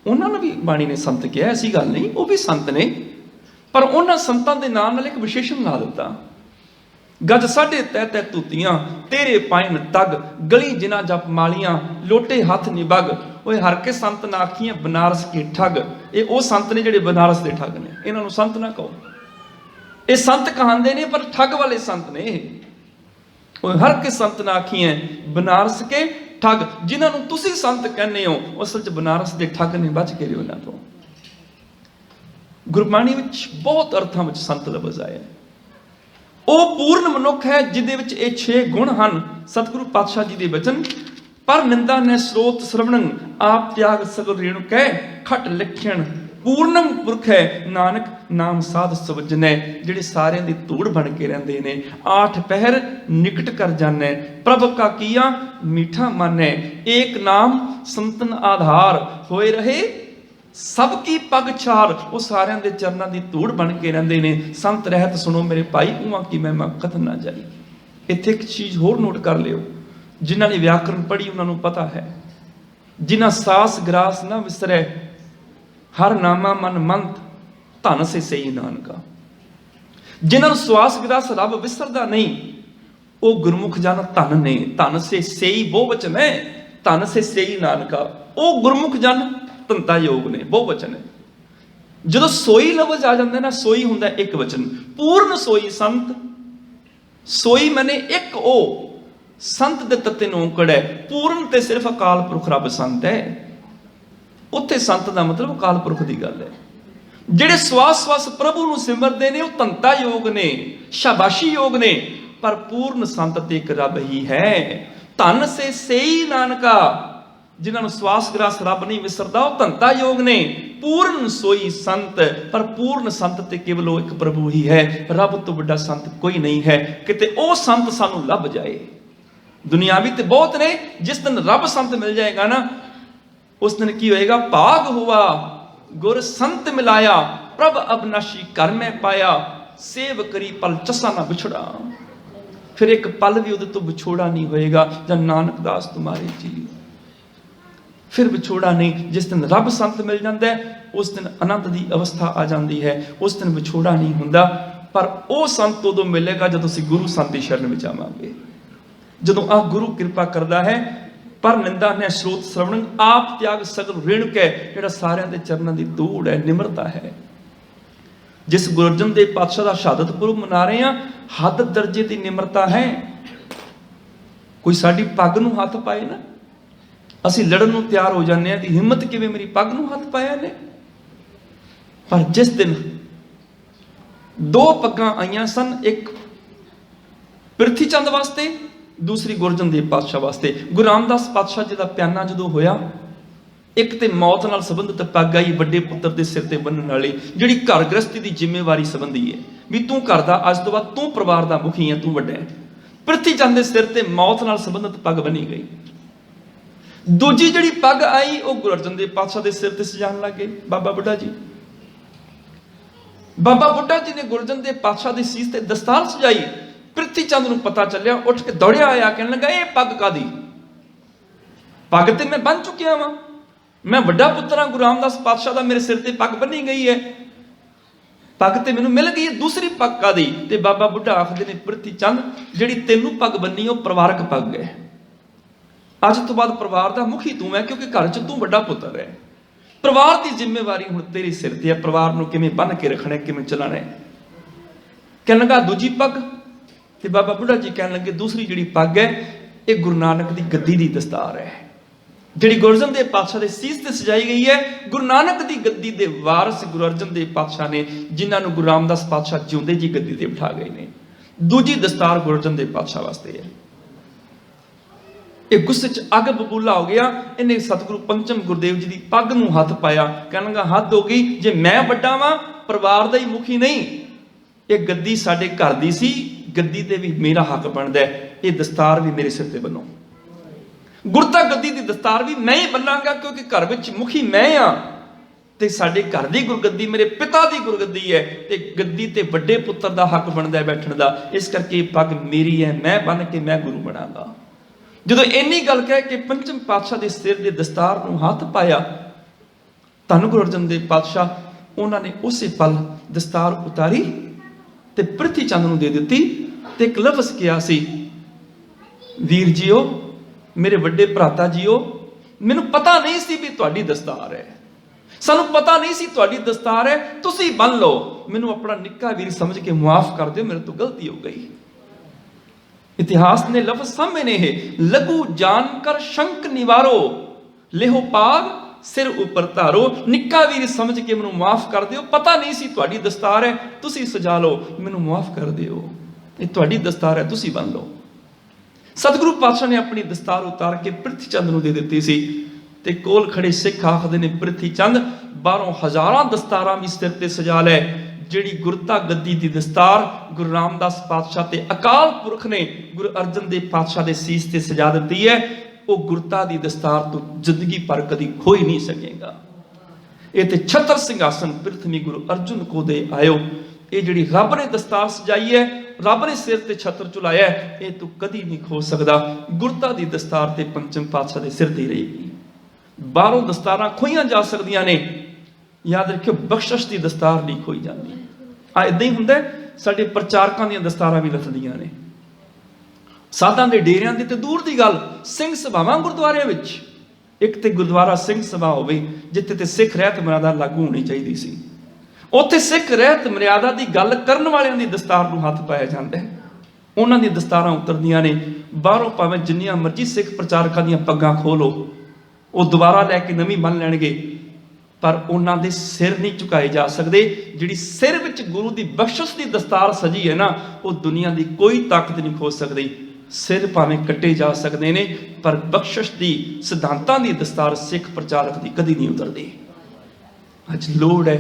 ਉਹਨਾਂ ਨੂੰ ਵੀ ਬਾਣੀ ਨੇ ਸੰਤ ਕਿਹਾ, ਐਸੀ ਗੱਲ ਨਹੀਂ, ਉਹ ਵੀ ਸੰਤ ਨੇ। ਪਰ ਉਹਨਾਂ ਸੰਤਾਂ ਦੇ ਨਾਮ ਨਾਲ ਇੱਕ ਵਿਸ਼ੇਸ਼ਣ ਲਾ ਦਿੱਤਾ। ਗੱਜ ਸਾਢੇ ਤੈ ਤੈ ਤੂਤੀਆਂ ਤੇਰੇ ਪਾਇਨ ਤਗ, ਗਲੀ ਜਿਨਾ ਜਪ ਮਾਲੀਆਂ ਲੋਟੇ ਹੱਥ ਨਿਬਗ। ਓਏ ਹਰ ਕੇ ਸੰਤ ਨਾ ਆਖੀਆਂ ਬਨਾਰਸ ਕੇ ਠੱਗ। ਇਹ ਉਹ ਸੰਤ ਨੇ ਜਿਹੜੇ ਬਨਾਰਸ ਦੇ ਠੱਗ ਨੇ, ਇਹਨਾਂ ਨੂੰ ਸੰਤ ਨਾ ਕਹੋ। ਇਹ ਸੰਤ ਕਹਾਂਦੇ ਨੇ ਪਰ ਠੱਗ ਵਾਲੇ ਸੰਤ ਨੇ। हर के संत ना आखिए बनारस के ठग। जिन्होंने तुसी संत कहने हो असल च बनारस के ठग ने, बच के रहो ना। तो गुरबाणी विच बहुत अर्थां विच संत लफ्ज़ आया। वो पूर्ण मनुख है जिहदे विच ये 6 गुण हन। सतगुरु पातशाह जी दे वचन, पर निंदा ने स्रोत श्रवणं आप त्याग सगल रेणु कै खट लिखण। पूर्णम पुरख है नानक नाम साध सवजनै। जिहड़े सारियां दी धूड़ बन के रहिंदे ने, 8 पहर निकट कर जानै। प्रभ का किया मीठा मानै, एक नाम संतन आधार। होए रहे सब की पग छार। वो सारियां दे चरनां दी धूड़ बन के रहिंदे ने। संत रहत सुनो मेरे भाई, उहां की महिमा कथन ना जाई। इत्थे एक चीज होर नोट कर लिओ, जिन्हां ने व्याकरण पढ़ी उन्हां नूं पता है। जिन्हां सास ग्रास ना विसरै, हर नामा मन मंत धन से सही नानका। जिन्होंने श्वास ग्रास रब विसरदा नहीं, वो गुरमुख जन धन ने। धन से सही बहुवचन है, धन से सही नानका। वो गुरमुख जन धनता योग ने, बहुवचन है। जो सोई लफ्ज़ आ जाता है ना, सोई हुंदा एक वचन। पूर्ण सोई संत। सोई मैंने एक ओ संत दे तत्ते नौकड़ है। पूर्ण ते सिर्फ अकाल पुरख रब संत है। उत्थे संत का मतलब अकाल पुरख की गल है। जिहड़े श्वास श्वास प्रभु नूं सिमरदे ने, वो धनता योग ने, शाबाशी योग ने। पर पूर्ण संत ते एक रब ही है। धन से सही नानका। जिन्होंने श्वास ग्रास रब नहीं विसरदा, वो धनता योग ने। पूर्ण सोई संत। पर पूर्ण संत ते केवल एक प्रभु ही है। रब तो बड़ा संत कोई नहीं है। किते वो संत सानू लभ जाए। दुनियावी ते बहुत ने, जिस दिन रब संत मिल जाएगा ना, उस दिन की होएगा, भाग हुआ गुर संत मिलाया, प्रभ अविनाशी घर में पाया। सेव करी पल चसा ना बिछड़ा। फिर एक पल भी उहदे तो विछोड़ा नहीं होएगा। जब नानक दास तुम्हारे जी, फिर विछोड़ा नहीं। जिस दिन रब संत मिल जाता है, उस दिन आनंद की अवस्था आ जाती है। उस दिन विछोड़ा नहीं हुंदा। पर वो संत उदों मिलेगा जदों असीं गुरु संत दी शरण विच आवांगे। जदों आ गुरु कृपा करदा है। पर निंदा ने स्रोत श्रवण आप त्याग सगल रेणु कै। जिहड़ा सारियां दे चरनां दी धूड़ है, निमरता है। जिस गुरु अर्जन देव पातशाह दा शहादत पुरब मना रहे हैं, हद दर्जे की निमरता है। कोई साडी पग नूं हथ पाए ना, असीं लड़न नूं तैयार हो जाने दी हिम्मत किवें मेरी पग नूं हथ पाया ने। पर जिस दिन 2 पग्गां आईयां सन, एक प्रिथी चंद वास्ते, दूसरी गुरु अर्जन देव पातशाह वास्ते। गुरु रामदास पातशाह जी का प्याना जो होया, एक तो मौत नाल संबंधित पग आई वड्डे पुत्र के सिर ते बन्नण वाली, जिहड़ी घर गृहस्थी की जिम्मेवारी संबंधी है भी तू घर दा अज तो बाद तू परिवार का मुखी है, तू वड्डा है। पृथ्वी चंद के सिर ते मौत नाल संबंधित पग बनी गई। दूजी जिहड़ी पग आई वो गुरु अर्जन देव पातशाह के सिर ते सजाण लग गए बाबा बुढ़ा जी। बाबा बुढ़ा जी ने गुरु अर्जन देव पातशाह की सीस ते दस्तार सजाई। पृथ्वी चंद नूं पता चलिया, उठ के दौड़िया आया, कहने लगा ये पग कादी? पग ते मैं बन चुकिया वां, मैं वड्डा पुत्र हां गुरु रामदास पातशाह दा, मेरे सिर ते पग बनी गई है, पग ते मैनूं मिल गई है, दूसरी पग कादी? ते बाबा बुढ़ा आखदे ने पृथ्वी चंद जिहड़ी तैनूं पग बन्नी वो परिवारक पग है। अज तो बाद परिवार का मुखी तू है, क्योंकि घर च तू वड्डा पुत्र है। परिवार की जिम्मेवारी हुण तेरे सिर ते है, परिवार नूं किवें बन के रखना है, किवें चलाना है। कहण लगा दूजी पग? ते बाबा बुढ़ा जी कहण लगे दूसरी जिहड़ी पग है ये गुरु नानक की गद्दी की दस्तार है, जिहड़ी गुरु अर्जन देव पातशाह के सीस ते सजाई गई है। गुरु नानक की गद्दी के वारस गुरु अर्जन देव पातशाह ने, जिन्होंने गुरु रामदास पातशाह जिउंदे जी गद्दी ते बिठा गए ने। दूजी दस्तार गुरु अर्जन देव पातशाह वास्ते है। ये गुस्से च अग बबूला हो गया, इन्हें सतगुरु पंचम गुरुदेव जी की पग नूं हथ पाया, कहण लगा हद हो गई, जे मैं वड्डा वां परिवार का ही मुखी नहीं, ये गद्दी साडे घर दी सी, गद्दी ते भी मेरा हक बनदा है, ये दस्तार भी मेरे सिर ते बनो। गुरता गद्दी की दस्तार भी मैं ही बन्नांगा, क्योंकि घर विच मुखी मैं हाँ, ते साडे घर दी गुरगद्दी मेरे पिता दी गुरगद्दी है, ते गद्दी ते वड्डे पुत्र दा हक बनदा है बैठण दा, इस करके पग मेरी है, मैं बन के मैं गुरु बनांगा। जदों इन्नी गल कह के पंचम पातशाह दे सिर दे दस्तार नूं हथ पाया, धन गुरु अर्जन देव पातशाह उन्होंने उसे पल दस्तार उतारी ते पृथ्वी चंद नूं दे दित्ती, ते एक लफ्ज़ किया सी, वीर जीओ मेरे वड्डे भराता जीओ, मैनू पता नहीं सी भी तुहाडी दस्तार है, सानू पता नहीं सी तुहाडी दस्तार है, तुसी बन लो, मैनू अपना निक्का वीर समझ के मुआफ कर दो, मेरे तो गलती हो गई। इतिहास ने लफ्ज सामने है, लघु जानकर शंक निवारो, लेहो पाग सिर उपर धारो, निक्का वीर समझ के मैनू माफ कर दिओ, पता नहीं सी तुहाडी दस्तार है, तुसी सजा लो, मैनू माफ कर दिओ, ये तुहाडी दस्तार है, तुसी बन लो। सतगुरु पातशाह ने अपनी दस्तार उतार के पृथ्वी चंद नूं दे दित्ती सी, ते कोल खड़े सिख आखदे ने पृथ्वी चंद बाहरों हजारां दस्तारां भी सिर ते सजा लै, जिहड़ी गुरता गद्दी दी दस्तार गुरु रामदास पातशाह ते अकाल पुरख ने गुरु अर्जन देव पातशाह दे सीस ते सजा दित्ती है, वो गुरता दी दस्तार तो जिंदगी पर कदी खो ही नहीं सकेगा। ये ते छत्र सिंघासन पृथ्वी गुरु अर्जुन को दे आयो, ये जिहड़ी रब ने दस्तार सजाई है, रब ने सिर ते छत्र झुलाया है, ये तू कदी नहीं खो सकदा। गुरता दी दस्तार ते पंचम पातशाह दे सिर ते रहेगी। बाहरों दस्तारां खोईयां जा सकदियां ने, याद रखियो बख्शिश की दस्तार नहीं खोई जाती। आ इदां ही हुंदा साडे प्रचारकां दीयां दस्तारां भी लथदियां ने, साधां दे डेरियां दी ते दूर दी गल, सिंह सभावां गुरुद्वारियां विच, एक ते गुरुद्वारा सिंह सभा होवे जिथे ते सिख रहत मर्यादा लागू होनी चाहिदी सी, उत्थे सिख रहत मर्यादा की गल करन वालियां दी दस्तार नूं हथ पाया जांदा है, उन्हां दी दस्तारां उतरदियां ने। बाहरों भावें जिन्नियां मर्जी सिख प्रचारकां दीयां पग्गां खोलो, वो दोबारा लैके नवीं बन लैणगे, पर उन्हां दे सिर नहीं झुकाए जा सकते। जिहड़ी सिर विच गुरु की बख्शिश की दस्तार सजी है ना, वो दुनिया की कोई ताकत नहीं खो सकती। सिर भावें कट्टे जा सकते हैं, पर बख्शिश की सिद्धांतां की दस्तार सिख प्रचारक की कदी नहीं उतरती। अज लोड़ है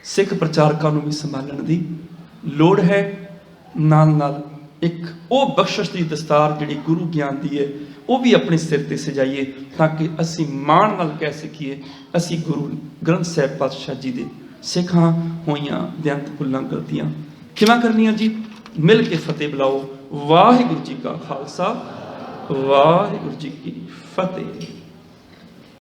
सिख प्रचारकों नूं भी संभालण दी, लोड़ है नाल नाल एक वो बख्शिश की दस्तार जिहड़ी गुरु ज्ञान की है, वो भी अपने सिर ते सजाइए, ताकि असी माण नाल कह सकीए असी गुरु ग्रंथ साहिब पातशाह जी दे सिखां होइयां बेअंत भुल्लां गलतियां खिमा करनियां जी। मिल के फतेह बुलाओ। वाहिगुरू जी का खालसा, वाहिगुरू जी की फतेह।